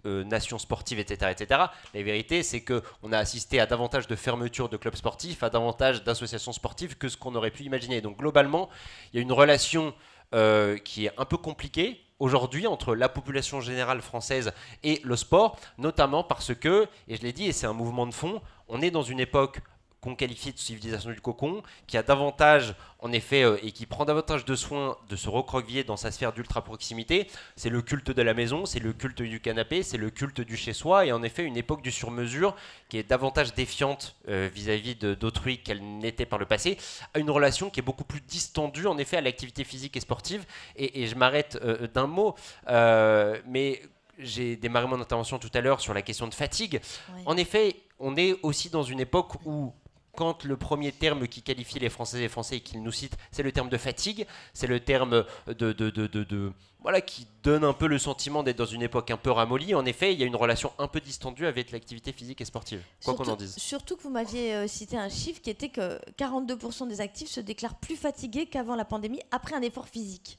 nations sportives, etc., etc. La vérité, c'est qu'on a assisté à davantage de fermetures de clubs sportifs, à davantage d'associations sportives que ce qu'on aurait pu imaginer. Donc globalement, il y a une relation qui est un peu compliquée aujourd'hui entre la population générale française et le sport, notamment parce que, et je l'ai dit, et c'est un mouvement de fond, on est dans une époque qu'on qualifie de civilisation du cocon, qui a davantage, en effet, et qui prend davantage de soin de se recroqueviller dans sa sphère d'ultra-proximité. C'est le culte de la maison, c'est le culte du canapé, c'est le culte du chez-soi, et en effet, une époque du sur-mesure qui est davantage défiante vis-à-vis d'autrui qu'elle n'était par le passé, a une relation qui est beaucoup plus distendue, en effet, à l'activité physique et sportive. Et je m'arrête d'un mot, mais j'ai démarré mon intervention tout à l'heure sur la question de fatigue. Oui. En effet, on est aussi dans une époque où, quand le premier terme qui qualifie les Françaises et les Français et qu'ils nous citent, c'est le terme de fatigue, c'est le terme voilà, qui donne un peu le sentiment d'être dans une époque un peu ramollie. En effet, il y a une relation un peu distendue avec l'activité physique et sportive, quoi qu'on en dise. Surtout que vous m'aviez cité un chiffre qui était que 42% des actifs se déclarent plus fatigués qu'avant la pandémie, après un effort physique.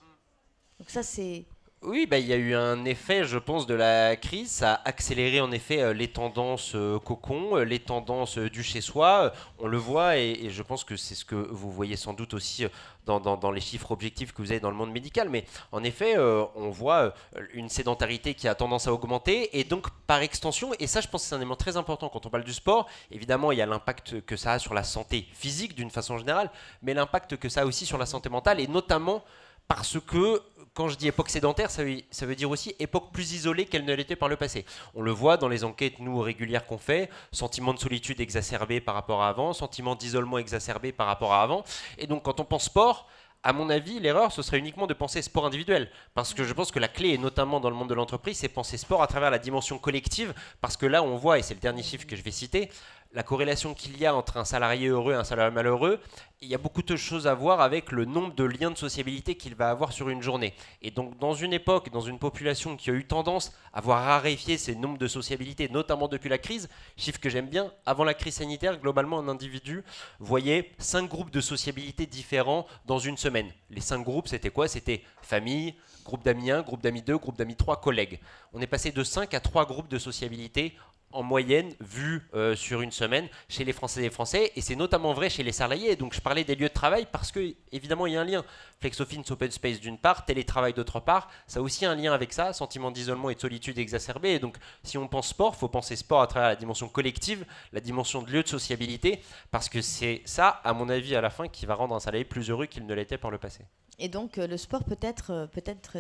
Donc ça, c'est... Oui, il y a eu un effet, je pense, de la crise. Ça a accéléré en effet les tendances cocon, les tendances du chez-soi. On le voit et je pense que c'est ce que vous voyez sans doute aussi dans les chiffres objectifs que vous avez dans le monde médical. Mais en effet, on voit une sédentarité qui a tendance à augmenter. Et donc, par extension, et ça je pense que c'est un élément très important quand on parle du sport, évidemment, il y a l'impact que ça a sur la santé physique d'une façon générale, mais l'impact que ça a aussi sur la santé mentale, et notamment parce que, quand je dis époque sédentaire, ça veut dire aussi époque plus isolée qu'elle ne l'était par le passé. On le voit dans les enquêtes, nous, régulières qu'on fait, sentiment de solitude exacerbé par rapport à avant, sentiment d'isolement exacerbé par rapport à avant. Et donc, quand on pense sport, à mon avis, l'erreur, ce serait uniquement de penser sport individuel. Parce que je pense que la clé, et notamment dans le monde de l'entreprise, c'est penser sport à travers la dimension collective. Parce que là, on voit, et c'est le dernier chiffre que je vais citer, la corrélation qu'il y a entre un salarié heureux et un salarié malheureux, il y a beaucoup de choses à voir avec le nombre de liens de sociabilité qu'il va avoir sur une journée. Et donc, dans une époque, dans une population qui a eu tendance à voir raréfier ces nombres de sociabilité, notamment depuis la crise, chiffre que j'aime bien, avant la crise sanitaire, globalement, un individu voyait 5 groupes de sociabilité différents dans une semaine. Les 5 groupes, c'était quoi? C'était famille, groupe d'amis 1, groupe d'amis 2, groupe d'amis 3, collègues. On est passé de 5 à 3 groupes de sociabilité en moyenne vue sur une semaine chez les Français et les Français, et c'est notamment vrai chez les salariés. Donc je parlais des lieux de travail parce que évidemment il y a un lien. Flex Office, Open Space d'une part, télétravail d'autre part, ça a aussi un lien avec ça, sentiment d'isolement et de solitude exacerbé. Et donc si on pense sport, il faut penser sport à travers la dimension collective, la dimension de lieu de sociabilité, parce que c'est ça, à mon avis, à la fin, qui va rendre un salarié plus heureux qu'il ne l'était par le passé. Et donc le sport peut-être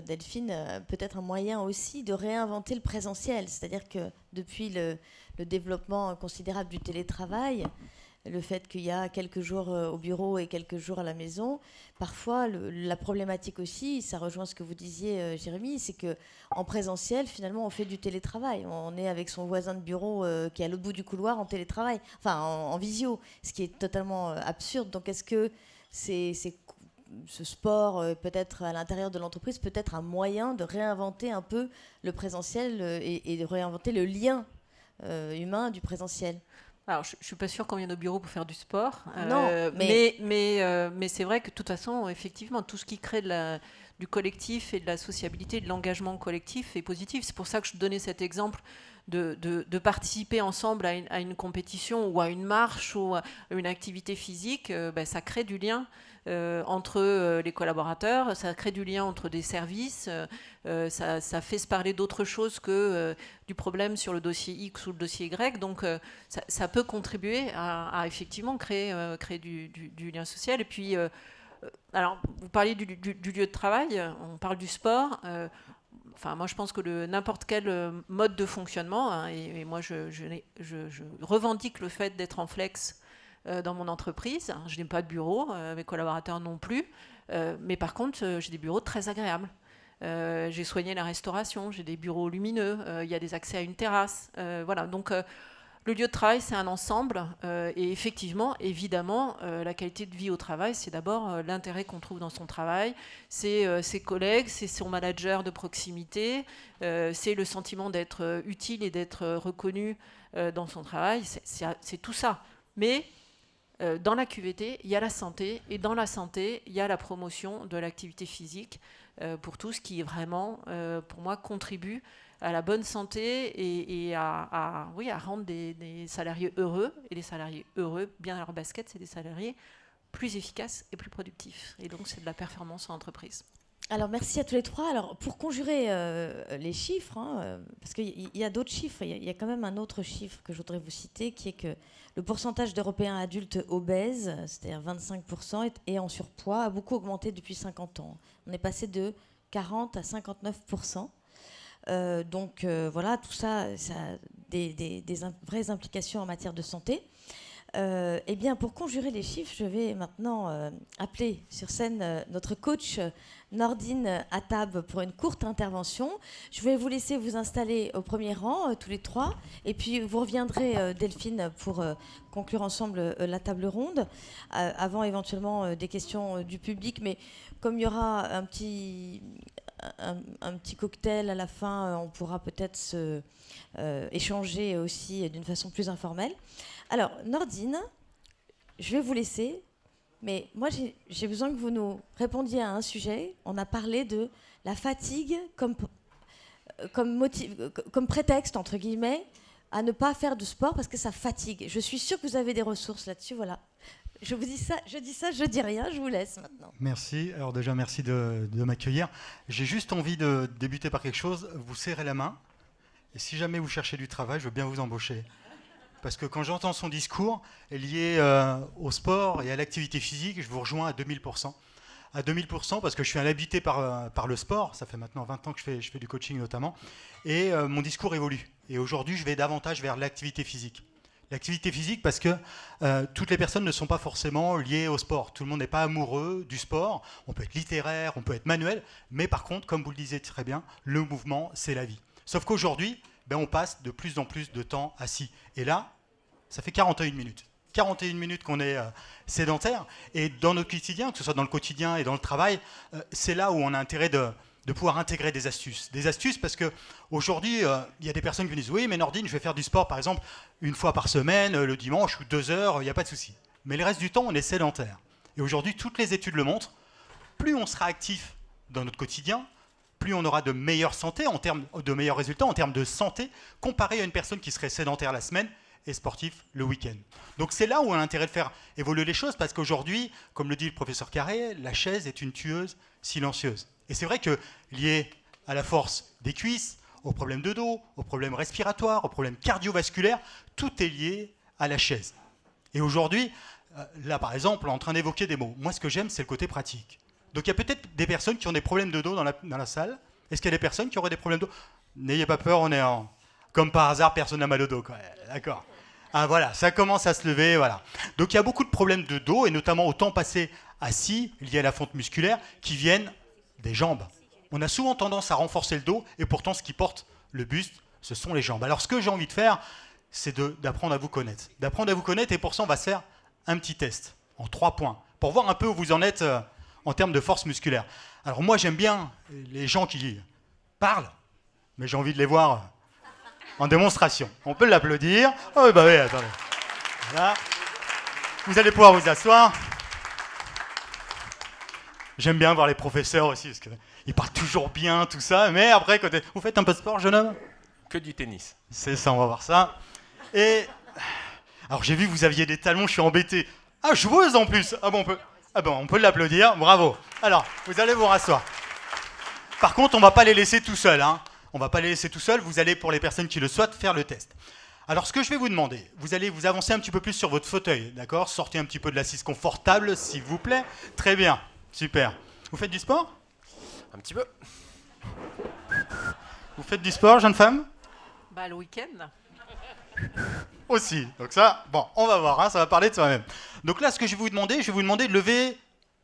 Delphine, peut-être un moyen aussi de réinventer le présentiel. C'est-à-dire que depuis le développement considérable du télétravail, le fait qu'il y a quelques jours au bureau et quelques jours à la maison, parfois la problématique aussi, ça rejoint ce que vous disiez Jérémy, c'est qu'en présentiel, finalement, on fait du télétravail. On est avec son voisin de bureau qui est à l'autre bout du couloir en télétravail, enfin en visio, ce qui est totalement absurde. Donc est-ce que ce sport, peut-être à l'intérieur de l'entreprise, peut être un moyen de réinventer un peu le présentiel et de réinventer le lien humain du présentiel? Alors, je ne suis pas sûre qu'on vienne au bureau pour faire du sport. Non, mais c'est vrai que de toute façon, effectivement, tout ce qui crée du collectif et de la sociabilité, de l'engagement collectif est positif. C'est pour ça que je donnais cet exemple de participer ensemble à une compétition ou à une marche ou à une activité physique. Ça crée du lien entre les collaborateurs, ça crée du lien entre des services, ça fait se parler d'autre chose que du problème sur le dossier X ou le dossier Y. Donc ça peut contribuer à effectivement créer du lien social. Et puis, alors, vous parliez du lieu de travail, on parle du sport. Enfin, moi, je pense que n'importe quel mode de fonctionnement, hein, et moi, je revendique le fait d'être en flex dans mon entreprise. Je n'ai pas de bureau, mes collaborateurs non plus, mais par contre, j'ai des bureaux très agréables. J'ai soigné la restauration, j'ai des bureaux lumineux, il y a des accès à une terrasse. Voilà, donc le lieu de travail, c'est un ensemble, et effectivement, évidemment, la qualité de vie au travail, c'est d'abord l'intérêt qu'on trouve dans son travail, c'est ses collègues, c'est son manager de proximité, c'est le sentiment d'être utile et d'être reconnu dans son travail, c'est tout ça. Mais dans la QVT, il y a la santé, et dans la santé, il y a la promotion de l'activité physique pour tout ce qui vraiment, pour moi, contribue à la bonne santé et à rendre des salariés heureux. Et les salariés heureux, bien à leur basket, c'est des salariés plus efficaces et plus productifs. Et donc, c'est de la performance en entreprise. Alors, merci à tous les trois. Alors, pour conjurer les chiffres, parce qu'il y a d'autres chiffres, il y a quand même un autre chiffre que je voudrais vous citer, qui est que le pourcentage d'Européens adultes obèses, c'est-à-dire 25%, et en surpoids, a beaucoup augmenté depuis 50 ans. On est passé de 40 à 59%. Donc, voilà, tout ça, ça a des vraies implications en matière de santé. Eh bien, pour conjurer les chiffres, je vais maintenant appeler sur scène notre coach Nordine Attab pour une courte intervention. Je vais vous laisser vous installer au premier rang, tous les trois, et puis vous reviendrez, Delphine, pour conclure ensemble la table ronde, avant éventuellement des questions du public. Mais comme il y aura un petit cocktail à la fin, on pourra peut-être échanger aussi d'une façon plus informelle. Alors, Nordine, je vais vous laisser, mais moi, j'ai besoin que vous nous répondiez à un sujet. On a parlé de la fatigue comme prétexte, entre guillemets, à ne pas faire de sport parce que ça fatigue. Je suis sûre que vous avez des ressources là-dessus, voilà. Je vous dis ça, je dis rien, je vous laisse maintenant. Merci. Alors déjà, merci de m'accueillir. J'ai juste envie de débuter par quelque chose. Vous serrez la main, et si jamais vous cherchez du travail, je veux bien vous embaucher. Parce que quand j'entends son discours lié au sport et à l'activité physique, je vous rejoins à 2000%. À 2000% parce que je suis un habité par le sport. Ça fait maintenant 20 ans que je fais du coaching notamment. Et mon discours évolue. Et aujourd'hui, je vais davantage vers l'activité physique. L'activité physique parce que toutes les personnes ne sont pas forcément liées au sport. Tout le monde n'est pas amoureux du sport. On peut être littéraire, on peut être manuel. Mais par contre, comme vous le disiez très bien, le mouvement, c'est la vie. Sauf qu'aujourd'hui, on passe de plus en plus de temps assis. Et là, Ça fait 41 minutes. 41 minutes qu'on est sédentaire. Et dans notre quotidien, que ce soit dans le quotidien et dans le travail, c'est là où on a intérêt de pouvoir intégrer des astuces. Des astuces parce qu'aujourd'hui, il y a des personnes qui me disent « Oui, mais Nordine, je vais faire du sport, par exemple, une fois par semaine, le dimanche, ou 2 heures, il n'y a pas de souci. » Mais le reste du temps, on est sédentaire. Et aujourd'hui, toutes les études le montrent, plus on sera actif dans notre quotidien, plus on aura de meilleure santé, de meilleurs résultats en termes de santé, comparé à une personne qui serait sédentaire la semaine et sportif le week-end. Donc c'est là où on a intérêt de faire évoluer les choses, parce qu'aujourd'hui, comme le dit le professeur Carré, la chaise est une tueuse silencieuse. Et c'est vrai que lié à la force des cuisses, aux problèmes de dos, aux problèmes respiratoires, aux problèmes cardiovasculaires, tout est lié à la chaise. Et aujourd'hui, là par exemple, on est en train d'évoquer des mots. Moi ce que j'aime, c'est le côté pratique. Donc il y a peut-être des personnes qui ont des problèmes de dos dans la salle. Est-ce qu'il y a des personnes qui auraient des problèmes de dos? N'ayez pas peur, on est en... Comme par hasard, personne n'a mal au dos. D'accord. Ah voilà, ça commence à se lever, voilà. Donc il y a beaucoup de problèmes de dos, et notamment au temps passé assis, liés à la fonte musculaire, qui viennent des jambes. On a souvent tendance à renforcer le dos, et pourtant ce qui porte le buste, ce sont les jambes. Alors ce que j'ai envie de faire, c'est d'apprendre à vous connaître. D'apprendre à vous connaître, et pour ça on va se faire un petit test, en 3 points, pour voir un peu où vous en êtes en termes de force musculaire. Alors moi j'aime bien les gens qui parlent, mais j'ai envie de les voir en démonstration. On peut l'applaudir. Oh bah oui, attendez. Voilà. Vous allez pouvoir vous asseoir. J'aime bien voir les professeurs aussi, parce qu'ils parlent toujours bien, tout ça, mais après, côté... Vous faites un peu de sport, jeune homme? Que du tennis. C'est ça, on va voir ça. Et... Alors j'ai vu que vous aviez des talons, je suis embêté. Ah, joueuse en plus. Ah bon, on peut l'applaudir, bravo. Alors, vous allez vous rasseoir. Par contre, on ne va pas les laisser tout seuls, hein. On ne va pas les laisser tout seuls, vous allez, pour les personnes qui le souhaitent, faire le test. Alors, ce que je vais vous demander, vous allez vous avancer un petit peu plus sur votre fauteuil, d'accord? Sortez un petit peu de l'assise confortable, s'il vous plaît. Très bien, super. Vous faites du sport? Un petit peu. Vous faites du sport, jeune femme? Bah, le week-end. Aussi. Donc ça, bon, on va voir, hein, ça va parler de soi-même. Donc là, ce que je vais vous demander de lever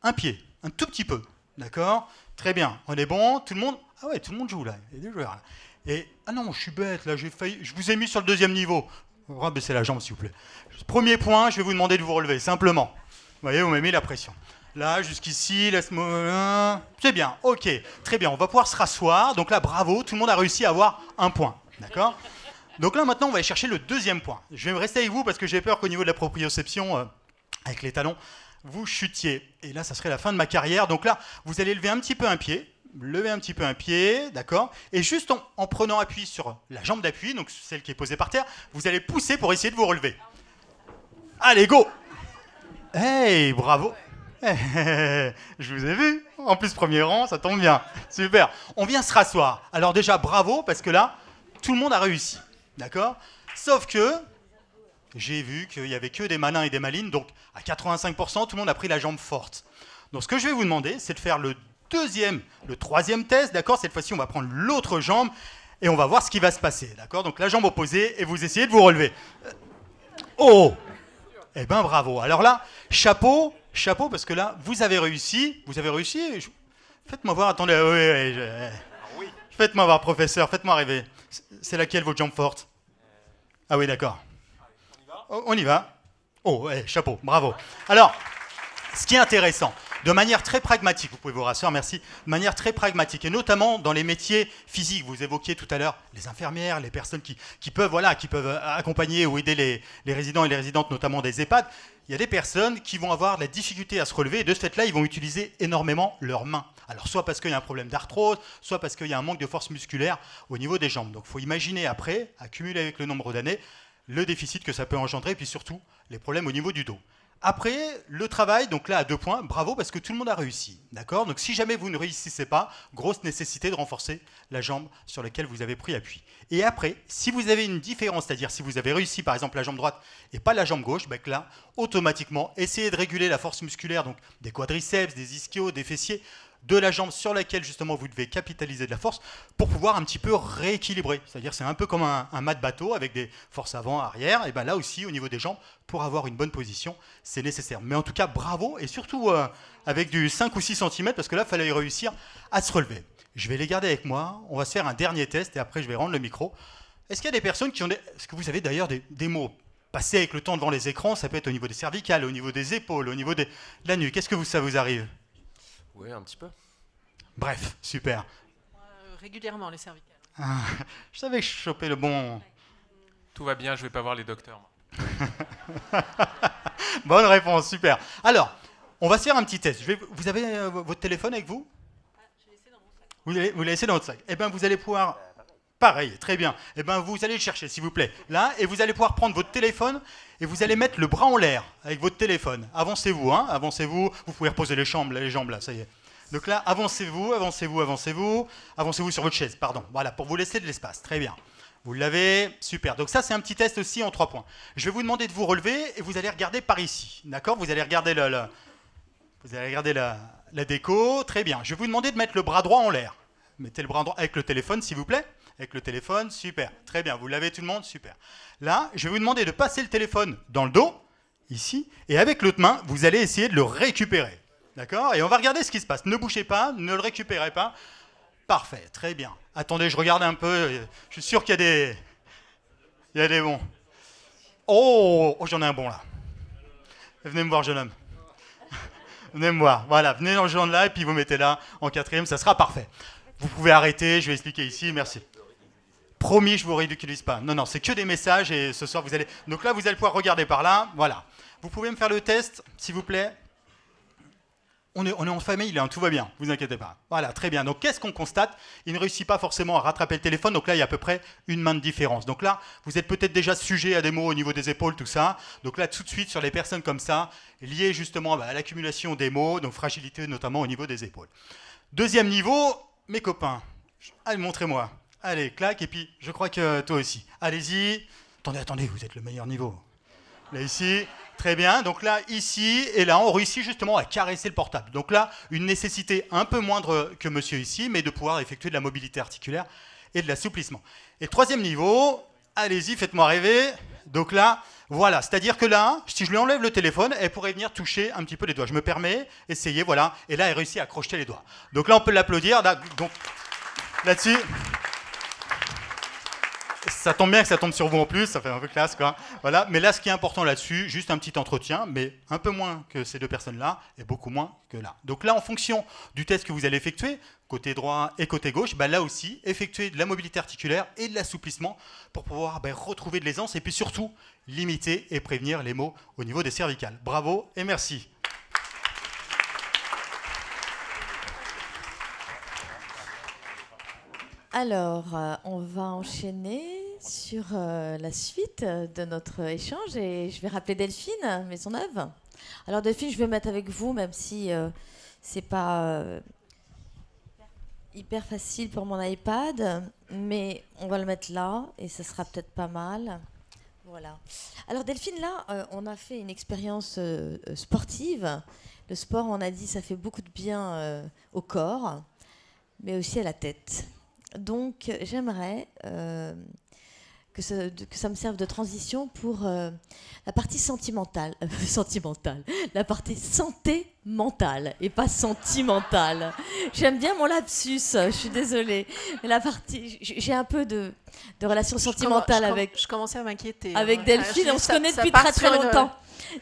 un pied, un tout petit peu, d'accord? Très bien, on est bon, tout le monde... Ah ouais, tout le monde joue là, il y a des joueurs là. Et, ah non, je suis bête, là, j'ai failli... Je vous ai mis sur le 2e niveau. Rabaissez la jambe, s'il vous plaît. Premier point, je vais vous demander de vous relever, simplement. Vous voyez, vous m'avez mis la pression. Là, jusqu'ici, laisse-moi... C'est bien, ok, très bien, on va pouvoir se rasseoir. Donc là, bravo, tout le monde a réussi à avoir un point, d'accord? Donc là, maintenant, on va aller chercher le 2e point. Je vais rester avec vous parce que j'ai peur qu'au niveau de la proprioception, avec les talons, vous chutiez. Et là, ça serait la fin de ma carrière. Donc là, vous allez lever un petit peu un pied. Levez un petit peu un pied, d'accord? Et juste en prenant appui sur la jambe d'appui, donc celle qui est posée par terre, vous allez pousser pour essayer de vous relever. Allez, go! Hey, bravo! Je vous ai vu. En plus, premier rang, ça tombe bien. Super. On vient se rasseoir. Alors déjà, bravo, parce que là, tout le monde a réussi. D'accord? Sauf que j'ai vu qu'il n'y avait que des malins et des malines, donc à 85%, tout le monde a pris la jambe forte. Donc ce que je vais vous demander, c'est de faire le 3e test, d'accord? Cette fois-ci, on va prendre l'autre jambe et on va voir ce qui va se passer, d'accord? Donc la jambe opposée et vous essayez de vous relever. Oh! Eh ben bravo. Alors là, chapeau, parce que là, vous avez réussi. Faites-moi voir, attendez, oui. Faites-moi voir, professeur, faites-moi rêver. C'est laquelle votre jambe forte? Ah oui, d'accord. On y va. Oh, ouais, chapeau, bravo. Alors, ce qui est intéressant, de manière très pragmatique, vous pouvez vous rasseoir, merci, de manière très pragmatique, et notamment dans les métiers physiques, vous évoquiez tout à l'heure les infirmières, les personnes qui peuvent accompagner ou aider les résidents et les résidentes, notamment des EHPAD, il y a des personnes qui vont avoir de la difficulté à se relever, et de ce fait-là, ils vont utiliser énormément leurs mains. Alors, soit parce qu'il y a un problème d'arthrose, soit parce qu'il y a un manque de force musculaire au niveau des jambes. Donc, il faut imaginer après, accumuler avec le nombre d'années, le déficit que ça peut engendrer, et puis surtout, les problèmes au niveau du dos. Après, le travail, donc là à 2 points, bravo parce que tout le monde a réussi, d'accord? Donc si jamais vous ne réussissez pas, grosse nécessité de renforcer la jambe sur laquelle vous avez pris appui. Et après, si vous avez une différence, c'est-à-dire si vous avez réussi par exemple la jambe droite et pas la jambe gauche, ben là, automatiquement, essayez de réguler la force musculaire, donc des quadriceps, des ischios, des fessiers, de la jambe sur laquelle justement vous devez capitaliser de la force pour pouvoir un petit peu rééquilibrer. C'est-à-dire c'est un peu comme un mât de bateau avec des forces avant, arrière, et bien là aussi au niveau des jambes, pour avoir une bonne position, c'est nécessaire. Mais en tout cas, bravo, et surtout avec du 5 ou 6 cm, parce que là, il fallait réussir à se relever. Je vais les garder avec moi, on va se faire un dernier test, et après je vais rendre le micro. Est-ce qu'il y a des personnes qui ont des... Est-ce que vous avez d'ailleurs des mots passer avec le temps devant les écrans, ça peut être au niveau des cervicales, au niveau des épaules, au niveau de la nuque. Est-ce que ça vous arrive? Oui, un petit peu. Bref, super. Régulièrement, les cervicales. Ah, je savais que je chopais le bon... Tout va bien, je ne vais pas voir les docteurs. Bonne réponse, super. Alors, on va se faire un petit test. Vous avez votre téléphone avec vous? Je l'ai laissé dans mon sac. Vous l'avez laissé dans votre sac. Eh bien, vous allez pouvoir... Pareil, très bien. Eh bien, vous allez le chercher, s'il vous plaît. Là, et vous allez pouvoir prendre votre téléphone et vous allez mettre le bras en l'air avec votre téléphone. Avancez-vous, hein, avancez-vous. Vous pouvez reposer les jambes, là, ça y est. Donc là, avancez-vous, avancez-vous, avancez-vous. Avancez-vous sur votre chaise, pardon. Voilà, pour vous laisser de l'espace. Très bien. Vous l'avez, super. Donc ça, c'est un petit test aussi en 3 points. Je vais vous demander de vous relever et vous allez regarder par ici. D'accord? Vous allez regarder la déco. Très bien. Je vais vous demander de mettre le bras droit en l'air. Mettez le bras droit avec le téléphone, s'il vous plaît. Avec le téléphone, super. Très bien. Vous l'avez tout le monde, super. Là, je vais vous demander de passer le téléphone dans le dos, ici. Et avec l'autre main, vous allez essayer de le récupérer. D'accord? Et on va regarder ce qui se passe. Ne bougez pas, ne le récupérez pas. Parfait, très bien. Attendez, je regarde un peu. Je suis sûr qu'il y a des bons. Oh, j'en ai un bon là. Venez me voir, jeune homme. Venez me voir. Voilà, venez dans le genre là et puis vous mettez là en 4e, ça sera parfait. Vous pouvez arrêter, je vais expliquer ici, merci. Promis, je ne vous ridiculise pas. Non, c'est que des messages et ce soir vous allez... Donc là, vous allez pouvoir regarder par là. Voilà. Vous pouvez me faire le test, s'il vous plaît? On est en famille, là, tout va bien, vous inquiétez pas. Voilà, très bien. Donc, qu'est-ce qu'on constate? Il ne réussit pas forcément à rattraper le téléphone, donc là, il y a à peu près une main de différence. Donc là, vous êtes peut-être déjà sujet à des mots au niveau des épaules, tout ça. Donc là, tout de suite, sur les personnes comme ça, liées justement à l'accumulation des mots, donc fragilité notamment au niveau des épaules. Deuxième niveau, mes copains. Allez, montrez-moi. Allez, clac, et puis je crois que toi aussi. Allez-y. Attendez, vous êtes le meilleur niveau. Là, ici... Très bien, donc là, ici, et là, on réussit justement à caresser le portable. Donc là, une nécessité un peu moindre que monsieur ici, mais de pouvoir effectuer de la mobilité articulaire et de l'assouplissement. Et troisième niveau, allez-y, faites-moi rêver. Donc là, voilà, c'est-à-dire que là, si je lui enlève le téléphone, elle pourrait venir toucher un petit peu les doigts. Je me permets, essayez, voilà, et là, elle réussit à crocheter les doigts. Donc là, on peut l'applaudir. Donc là-dessus... Ça tombe bien que ça tombe sur vous en plus, ça fait un peu classe, quoi. Voilà. Mais là, ce qui est important là-dessus, juste un petit entretien, mais un peu moins que ces deux personnes-là, et beaucoup moins que là. Donc là, en fonction du test que vous allez effectuer, côté droit et côté gauche, là aussi, effectuer de la mobilité articulaire et de l'assouplissement pour pouvoir retrouver de l'aisance et puis surtout limiter et prévenir les maux au niveau des cervicales. Bravo et merci. Alors, on va enchaîner sur la suite de notre échange et je vais rappeler Delphine Maisonneuve. Alors Delphine, je vais mettre avec vous, même si c'est pas hyper facile pour mon iPad, mais on va le mettre là et ça sera peut-être pas mal. Voilà. Alors Delphine, là, on a fait une expérience sportive. Le sport, on a dit, ça fait beaucoup de bien au corps, mais aussi à la tête. Donc, j'aimerais que ça me serve de transition pour la partie sentimentale, la partie santé mentale et pas sentimentale. J'aime bien mon lapsus, je suis désolée. Mais la partie, j'ai un peu de relation sentimentale avec. Je commençais à m'inquiéter. Avec Delphine, on se connaît depuis très longtemps.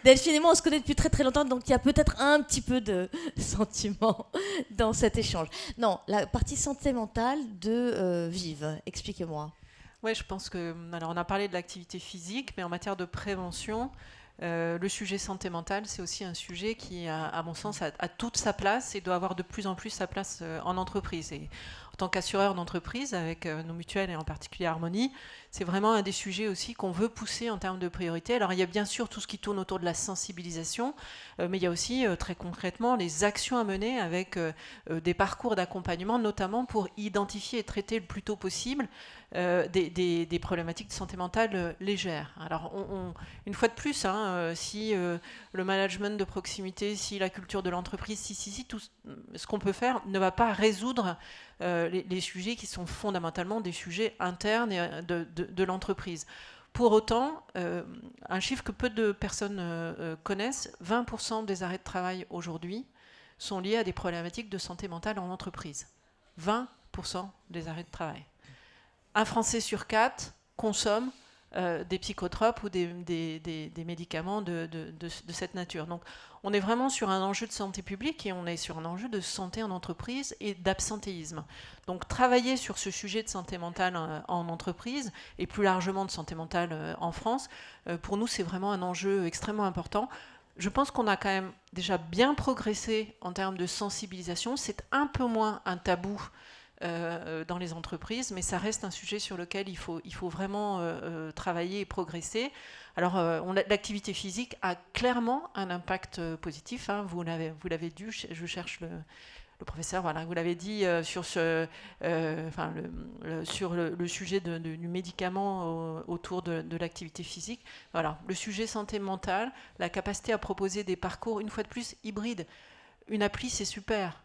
Delphine et moi, on se connaît depuis très longtemps, donc il y a peut-être un petit peu de sentiment dans cet échange. Non, la partie santé mentale de Vive, expliquez-moi. Oui, je pense que... Alors, on a parlé de l'activité physique, mais en matière de prévention, le sujet santé mentale, c'est aussi un sujet qui, à mon sens, a toute sa place et doit avoir de plus en plus sa place en entreprise. Et en tant qu'assureur d'entreprise, avec nos mutuelles et en particulier Harmonie, c'est vraiment un des sujets aussi qu'on veut pousser en termes de priorité. Alors il y a bien sûr tout ce qui tourne autour de la sensibilisation, mais il y a aussi très concrètement les actions à mener avec des parcours d'accompagnement, notamment pour identifier et traiter le plus tôt possible des problématiques de santé mentale légères. Alors une fois de plus, si le management de proximité, si la culture de l'entreprise, si tout ce qu'on peut faire ne va pas résoudre les sujets qui sont fondamentalement des sujets internes de l'entreprise. Pour autant, un chiffre que peu de personnes connaissent, 20% des arrêts de travail aujourd'hui sont liés à des problématiques de santé mentale en entreprise. 20% des arrêts de travail. Un Français sur 4 consomme des psychotropes ou des médicaments de cette nature. Donc on est vraiment sur un enjeu de santé publique et on est sur un enjeu de santé en entreprise et d'absentéisme. Donc travailler sur ce sujet de santé mentale en entreprise et plus largement de santé mentale en France, pour nous c'est vraiment un enjeu extrêmement important. Je pense qu'on a quand même déjà bien progressé en termes de sensibilisation. C'est un peu moins un tabou dans les entreprises, mais ça reste un sujet sur lequel il faut vraiment travailler et progresser. Alors, l'activité physique a clairement un impact positif. Hein, vous l'avez dit, je cherche le professeur, voilà, vous l'avez dit sur le sujet du médicament autour de l'activité physique. Voilà, le sujet santé mentale, la capacité à proposer des parcours, une fois de plus, hybrides. Une appli, c'est super,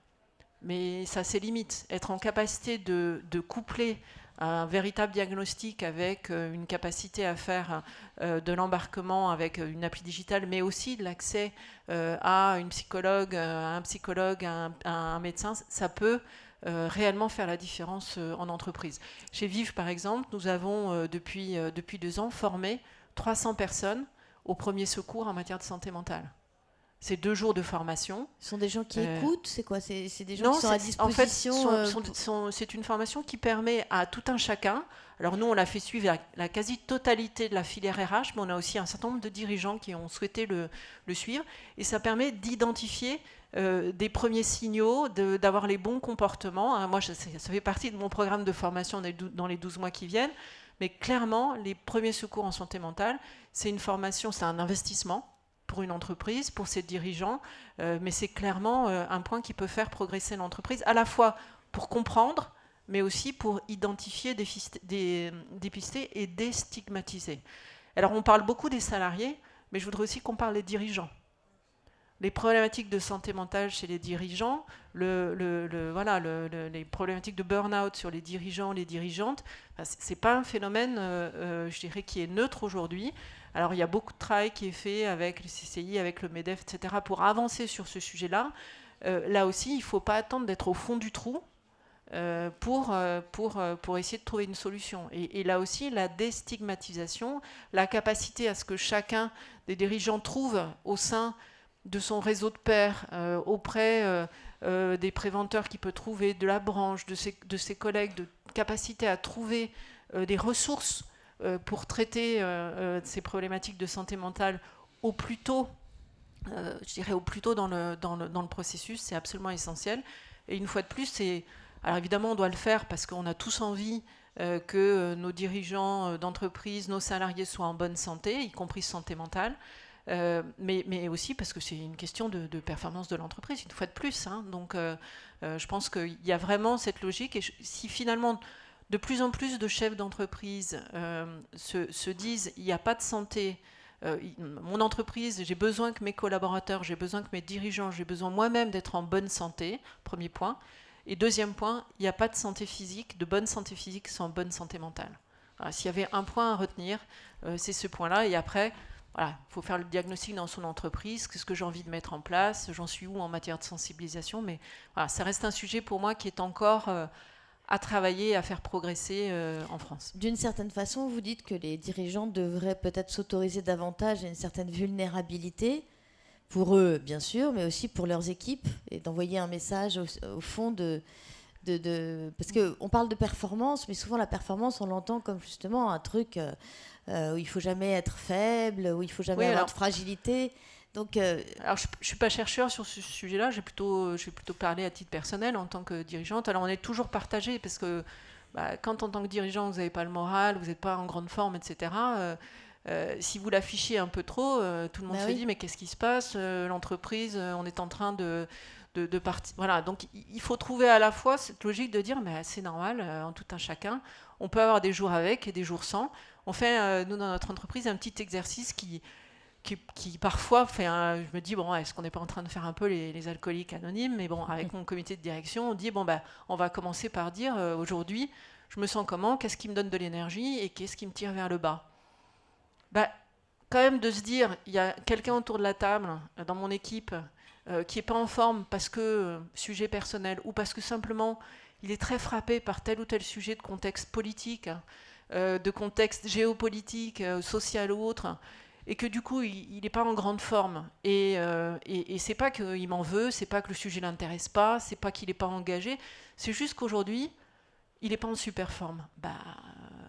mais ça a ses limites. Être en capacité de coupler un véritable diagnostic avec une capacité à faire de l'embarquement avec une appli digitale, mais aussi de l'accès à une psychologue, à un psychologue, à un médecin, ça peut réellement faire la différence en entreprise. Chez Vive, par exemple, nous avons depuis 2 ans formé 300 personnes au premier secours en matière de santé mentale. C'est 2 jours de formation. Ce sont des gens qui écoutent, c'est quoi? C'est des gens qui sont à disposition. En fait, c'est une formation qui permet à tout un chacun. Alors nous, on l'a fait suivre la quasi-totalité de la filière RH, mais on a aussi un certain nombre de dirigeants qui ont souhaité le suivre. Et ça permet d'identifier des premiers signaux, d'avoir les bons comportements. Hein, moi, ça fait partie de mon programme de formation dans les 12 mois qui viennent. Mais clairement, les premiers secours en santé mentale, c'est une formation, c'est un investissement pour une entreprise, pour ses dirigeants, mais c'est clairement un point qui peut faire progresser l'entreprise, à la fois pour comprendre, mais aussi pour identifier, dépister et déstigmatiser. Alors on parle beaucoup des salariés, mais je voudrais aussi qu'on parle des dirigeants. Les problématiques de santé mentale chez les dirigeants, les problématiques de burn-out sur les dirigeants, les dirigeantes, c'est pas un phénomène, je dirais, qui est neutre aujourd'hui. Alors il y a beaucoup de travail qui est fait avec le CCI, avec le MEDEF, etc., pour avancer sur ce sujet-là. Là aussi, il ne faut pas attendre d'être au fond du trou pour essayer de trouver une solution. Et là aussi, la déstigmatisation, la capacité à ce que chacun des dirigeants trouve au sein de son réseau de pairs, auprès des préventeurs qu'il peut trouver, de la branche, de ses collègues, de capacité à trouver des ressources pour traiter ces problématiques de santé mentale au plus tôt, je dirais au plus tôt dans le processus, c'est absolument essentiel. Et une fois de plus, alors évidemment on doit le faire parce qu'on a tous envie que nos dirigeants d'entreprise, nos salariés soient en bonne santé, y compris santé mentale, mais aussi parce que c'est une question de performance de l'entreprise, une fois de plus. Hein. Donc je pense qu'il y a vraiment cette logique, et si finalement de plus en plus de chefs d'entreprise se disent il n'y a pas de santé, mon entreprise, j'ai besoin que mes collaborateurs, j'ai besoin que mes dirigeants, j'ai besoin moi-même d'être en bonne santé, premier point. Et deuxième point, il n'y a pas de santé physique, de bonne santé physique sans bonne santé mentale. Voilà, s'il y avait un point à retenir, c'est ce point-là. Et après, voilà, il faut faire le diagnostic dans son entreprise, qu'est-ce que j'ai envie de mettre en place, j'en suis où en matière de sensibilisation. Mais voilà, ça reste un sujet pour moi qui est encore à travailler, à faire progresser en France. D'une certaine façon, vous dites que les dirigeants devraient peut-être s'autoriser davantage à une certaine vulnérabilité, pour eux bien sûr, mais aussi pour leurs équipes, et d'envoyer un message au fond parce qu'on parle de performance, mais souvent la performance, on l'entend comme justement un truc où il ne faut jamais être faible, où il ne faut jamais avoir de fragilité. Donc, alors, je ne suis pas chercheur sur ce sujet-là, je vais plutôt parler à titre personnel en tant que dirigeante. Alors on est toujours partagé, parce que quand en tant que dirigeant, vous n'avez pas le moral, vous n'êtes pas en grande forme, etc., si vous l'affichez un peu trop, tout le monde se dit mais qu'est-ce qui se passe, l'entreprise, on est en train de partir. Voilà, donc il faut trouver à la fois cette logique de dire mais c'est normal, en tout un chacun, on peut avoir des jours avec et des jours sans. On fait, nous dans notre entreprise, un petit exercice qui parfois fait je me dis bon, est-ce qu'on n'est pas en train de faire un peu les alcooliques anonymes, mais bon, avec mon comité de direction, on dit bon on va commencer par dire aujourd'hui je me sens comment, qu'est-ce qui me donne de l'énergie et qu'est-ce qui me tire vers le bas. Quand même de se dire il y a quelqu'un autour de la table dans mon équipe qui n'est pas en forme parce que sujet personnel, ou parce que simplement il est très frappé par tel ou tel sujet de contexte politique, de contexte géopolitique, social ou autre, et que du coup, il n'est pas en grande forme. Et c'est pas qu'il m'en veut, c'est pas que le sujet l'intéresse pas, c'est pas qu'il n'est pas engagé, c'est juste qu'aujourd'hui, il n'est pas en super forme.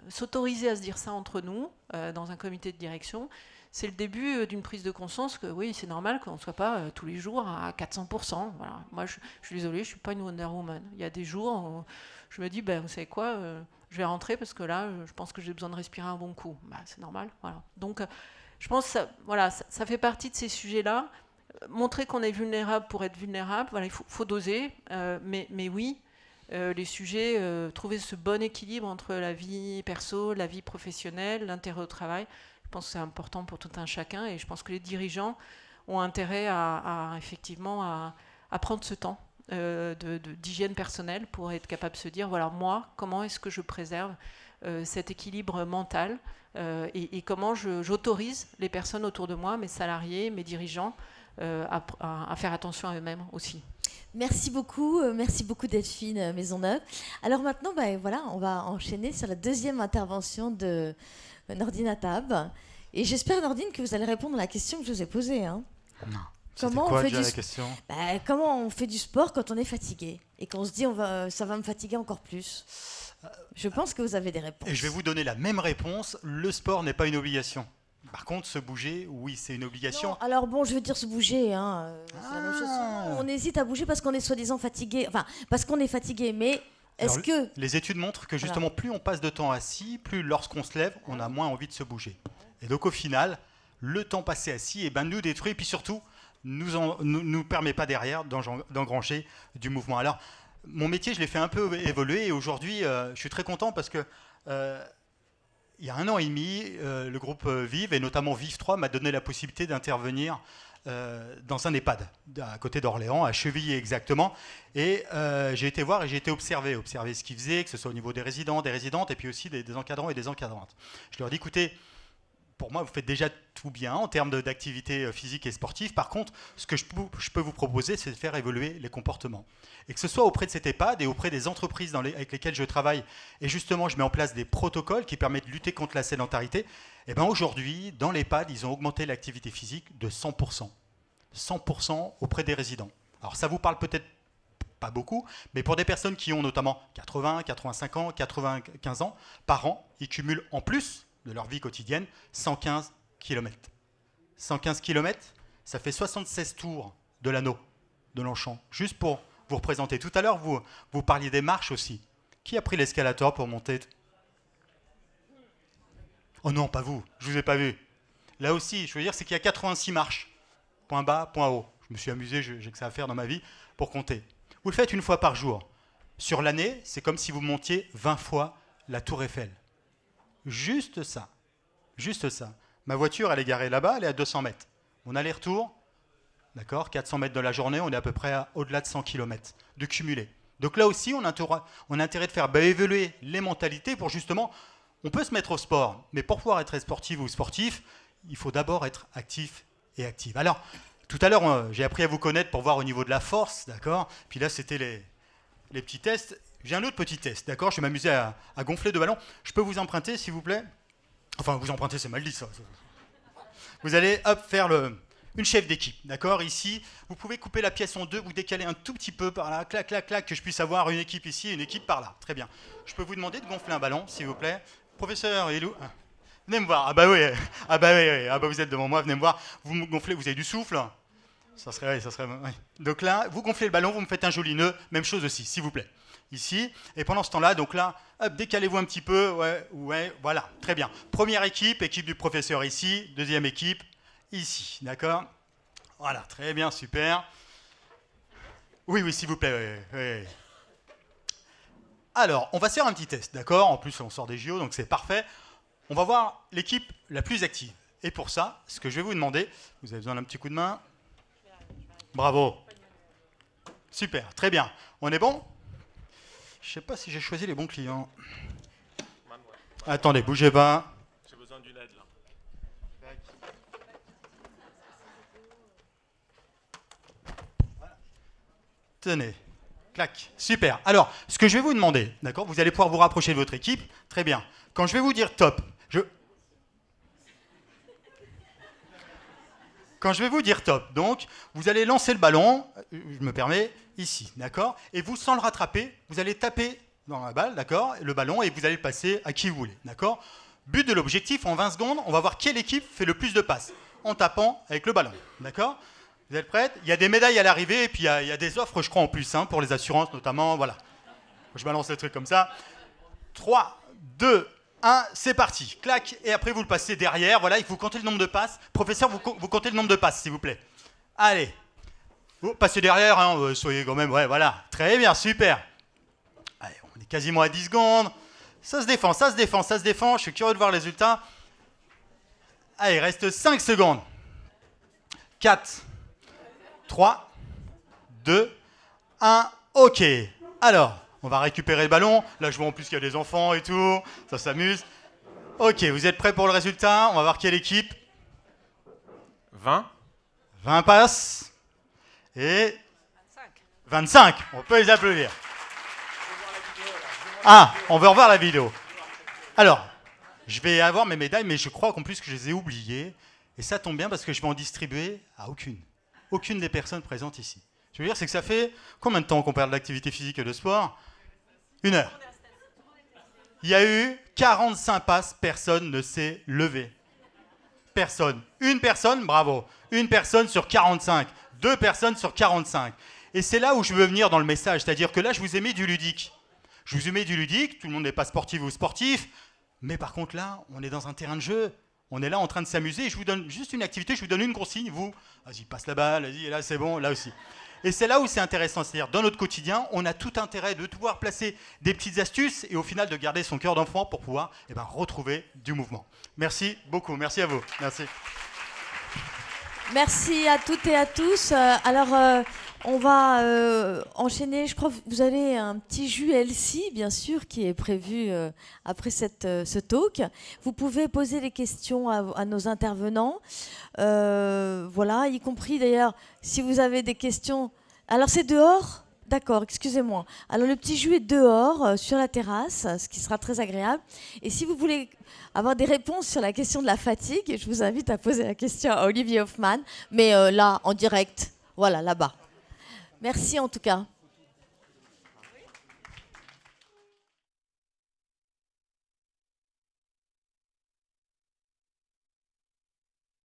S'autoriser à se dire ça entre nous, dans un comité de direction, c'est le début d'une prise de conscience que oui, c'est normal qu'on ne soit pas tous les jours à 400%. Voilà. Moi, je suis désolée, je ne suis pas une Wonder Woman. Il y a des jours où je me dis, vous savez quoi, je vais rentrer parce que là, je pense que j'ai besoin de respirer un bon coup. C'est normal. Voilà. Donc, je pense que ça fait partie de ces sujets-là. Montrer qu'on est vulnérable pour être vulnérable, voilà, il faut doser. Mais oui, les sujets, trouver ce bon équilibre entre la vie perso, la vie professionnelle, l'intérêt au travail, je pense que c'est important pour tout un chacun, et je pense que les dirigeants ont intérêt effectivement à prendre ce temps d'hygiène personnelle pour être capable de se dire, voilà, moi, comment est-ce que je préserve cet équilibre mental et comment j'autorise les personnes autour de moi, mes salariés, mes dirigeants, à faire attention à eux-mêmes aussi. Merci beaucoup Delphine Maisonneuve. Alors maintenant, voilà, on va enchaîner sur la deuxième intervention de Nordine Attab. Et j'espère, Nordine, que vous allez répondre à la question que je vous ai posée. Hein. Non. Comment quoi, on fait déjà, la question comment on fait du sport quand on est fatigué et qu'on se dit ça va me fatiguer encore plus? Je pense que vous avez des réponses. Et je vais vous donner la même réponse. Le sport n'est pas une obligation. Par contre, se bouger, oui, c'est une obligation. Non, alors bon, je veux dire se bouger. Hein, c'est la même chose. On hésite à bouger parce qu'on est soi-disant fatigué. Enfin, parce qu'on est fatigué, mais est-ce que... Les études montrent que justement, plus on passe de temps assis, plus lorsqu'on se lève, on a moins envie de se bouger. Et donc au final, le temps passé assis nous détruit, et puis surtout, nous permet pas derrière d'engranger du mouvement. Alors, mon métier, je l'ai fait un peu évoluer, et aujourd'hui, je suis très content parce que il y a 1 an et demi, le groupe Vive, et notamment Vive 3, m'a donné la possibilité d'intervenir dans un EHPAD, à côté d'Orléans, à Chevilly exactement. Et j'ai été voir et j'ai été observer ce qu'ils faisaient, que ce soit au niveau des résidents, des résidentes, et puis aussi des encadrants et des encadrantes. Je leur ai dit, écoutez, pour moi, vous faites déjà tout bien en termes d'activité physique et sportive. Par contre, ce que je peux vous proposer, c'est de faire évoluer les comportements. Et que ce soit auprès de cet EHPAD et auprès des entreprises avec lesquelles je travaille, et justement, je mets en place des protocoles qui permettent de lutter contre la sédentarité. Et bien aujourd'hui, dans l'EHPAD, ils ont augmenté l'activité physique de 100%. 100% auprès des résidents. Alors ça vous parle peut-être pas beaucoup, mais pour des personnes qui ont notamment 80, 85 ans, 95 ans, par an, ils cumulent en plus de leur vie quotidienne 115 km. 115 km, ça fait 76 tours de l'anneau de Longchamp. Juste pour vous représenter. Tout à l'heure, vous parliez des marches aussi. Qui a pris l'escalator pour monter? Oh non, pas vous, je ne vous ai pas vu. Là aussi, je veux dire, c'est qu'il y a 86 marches. Point bas, point haut. Je me suis amusé, j'ai que ça à faire dans ma vie pour compter. Vous le faites 1 fois par jour. Sur l'année, c'est comme si vous montiez 20 fois la Tour Eiffel. Juste ça. Juste ça. Ma voiture, elle est garée là-bas, elle est à 200 mètres. Mon aller-retour, d'accord, 400 mètres de la journée, on est à peu près au-delà de 100 km de cumulé. Donc là aussi, on a intérêt de faire évoluer les mentalités pour justement, on peut se mettre au sport, mais pour pouvoir être sportif ou sportif, il faut d'abord être actif et active. Alors, tout à l'heure, j'ai appris à vous connaître pour voir au niveau de la force, d'accord. Puis là, c'était les petits tests. J'ai un autre petit test, d'accord. Je vais m'amuser à gonfler 2 ballons. Je peux vous emprunter, s'il vous plaît? Enfin, vous emprunter, c'est mal dit, ça. Vous allez, hop, faire une chef d'équipe, d'accord. Ici, vous pouvez couper la pièce en 2, vous décaler un tout petit peu par là, clac, clac, clac, que je puisse avoir une équipe ici et une équipe par là. Très bien. Je peux vous demander de gonfler un ballon, s'il vous plaît. Professeur Elou, venez me voir. Ah bah oui, vous êtes devant moi, venez me voir. Vous me gonflez, vous avez du souffle? Ça serait. Ouais. Donc là, vous gonflez le ballon, vous me faites un joli nœud. Même chose aussi, s'il vous plaît. Ici. Et pendant ce temps-là, donc là, hop, décalez-vous un petit peu. Ouais, voilà. Très bien. Première équipe du professeur ici. Deuxième équipe, ici. D'accord? Voilà, très bien, super. Oui, s'il vous plaît. Ouais. Alors, on va se faire un petit test, d'accord? En plus, on sort des JO, donc c'est parfait. On va voir l'équipe la plus active. Et pour ça, ce que je vais vous demander, vous avez besoin d'un petit coup de main? Bravo. Super, très bien. On est bon? Je ne sais pas si j'ai choisi les bons clients. Attendez, bougez pas. J'ai besoin d'une aide là. Voilà. Tenez. Clac. Super. Alors, ce que je vais vous demander, d'accord, vous allez pouvoir vous rapprocher de votre équipe. Très bien. Quand je vais vous dire top, quand je vais vous dire top, donc, vous allez lancer le ballon, je me permets, ici, d'accord? Et vous, sans le rattraper, vous allez taper dans la balle, d'accord? Le ballon, et vous allez le passer à qui vous voulez, d'accord? But de l'objectif, en 20 secondes, on va voir quelle équipe fait le plus de passes, en tapant avec le ballon, d'accord? Vous êtes prêts? Il y a des médailles à l'arrivée, et puis il y a des offres, je crois, en plus, hein, pour les assurances notamment, voilà. Je balance le truc comme ça. 3, 2, 1, c'est parti. Clac, et après vous le passez derrière. Voilà, il faut compter le nombre de passes. Professeur, vous comptez le nombre de passes, s'il vous plaît. Allez. Vous passez derrière, hein, soyez quand même... Ouais, voilà. Très bien, super. Allez, on est quasiment à 10 secondes. Ça se défend, ça se défend, ça se défend. Je suis curieux de voir le résultat. Allez, il reste 5 secondes. 4, 3, 2, 1, OK. Alors... on va récupérer le ballon. Là, je vois en plus qu'il y a des enfants et tout. Ça s'amuse. Ok, vous êtes prêts pour le résultat? On va voir quelle équipe. 20. 20 passes. Et 25. On peut les applaudir. Ah, on veut revoir la vidéo. Alors, je vais avoir mes médailles, mais je crois qu'en plus que je les ai oubliées. Et ça tombe bien parce que je vais en distribuer à aucune. Aucune des personnes présentes ici. Je veux dire, c'est que ça fait combien de temps qu'on parle d'activité physique et de sport? 1 heure. Il y a eu 45 passes, personne ne s'est levé. Personne. Une personne, bravo. Une personne sur 45. 2 personnes sur 45. Et c'est là où je veux venir dans le message. C'est-à-dire que là, je vous ai mis du ludique. Je vous ai mis du ludique, tout le monde n'est pas sportif ou sportif. Mais par contre, là, on est dans un terrain de jeu. On est là en train de s'amuser. Je vous donne juste une activité, je vous donne une consigne. Vous, vas-y, passe la balle, vas-y, là, c'est bon, là aussi. Et c'est là où c'est intéressant, c'est-à-dire dans notre quotidien, on a tout intérêt de pouvoir placer des petites astuces et au final de garder son cœur d'enfant pour pouvoir retrouver du mouvement. Merci beaucoup, merci à vous. Merci. Merci à toutes et à tous. On va enchaîner. Je crois que vous avez un petit jus Elsie, bien sûr, qui est prévu après ce talk. Vous pouvez poser des questions à nos intervenants. Voilà, y compris d'ailleurs, si vous avez des questions. Alors, c'est dehors? D'accord, excusez-moi. Alors, le petit jus est dehors, sur la terrasse, ce qui sera très agréable. Et si vous voulez avoir des réponses sur la question de la fatigue, je vous invite à poser la question à Olivier Hoffmann, mais là, en direct, voilà, là-bas. Merci en tout cas.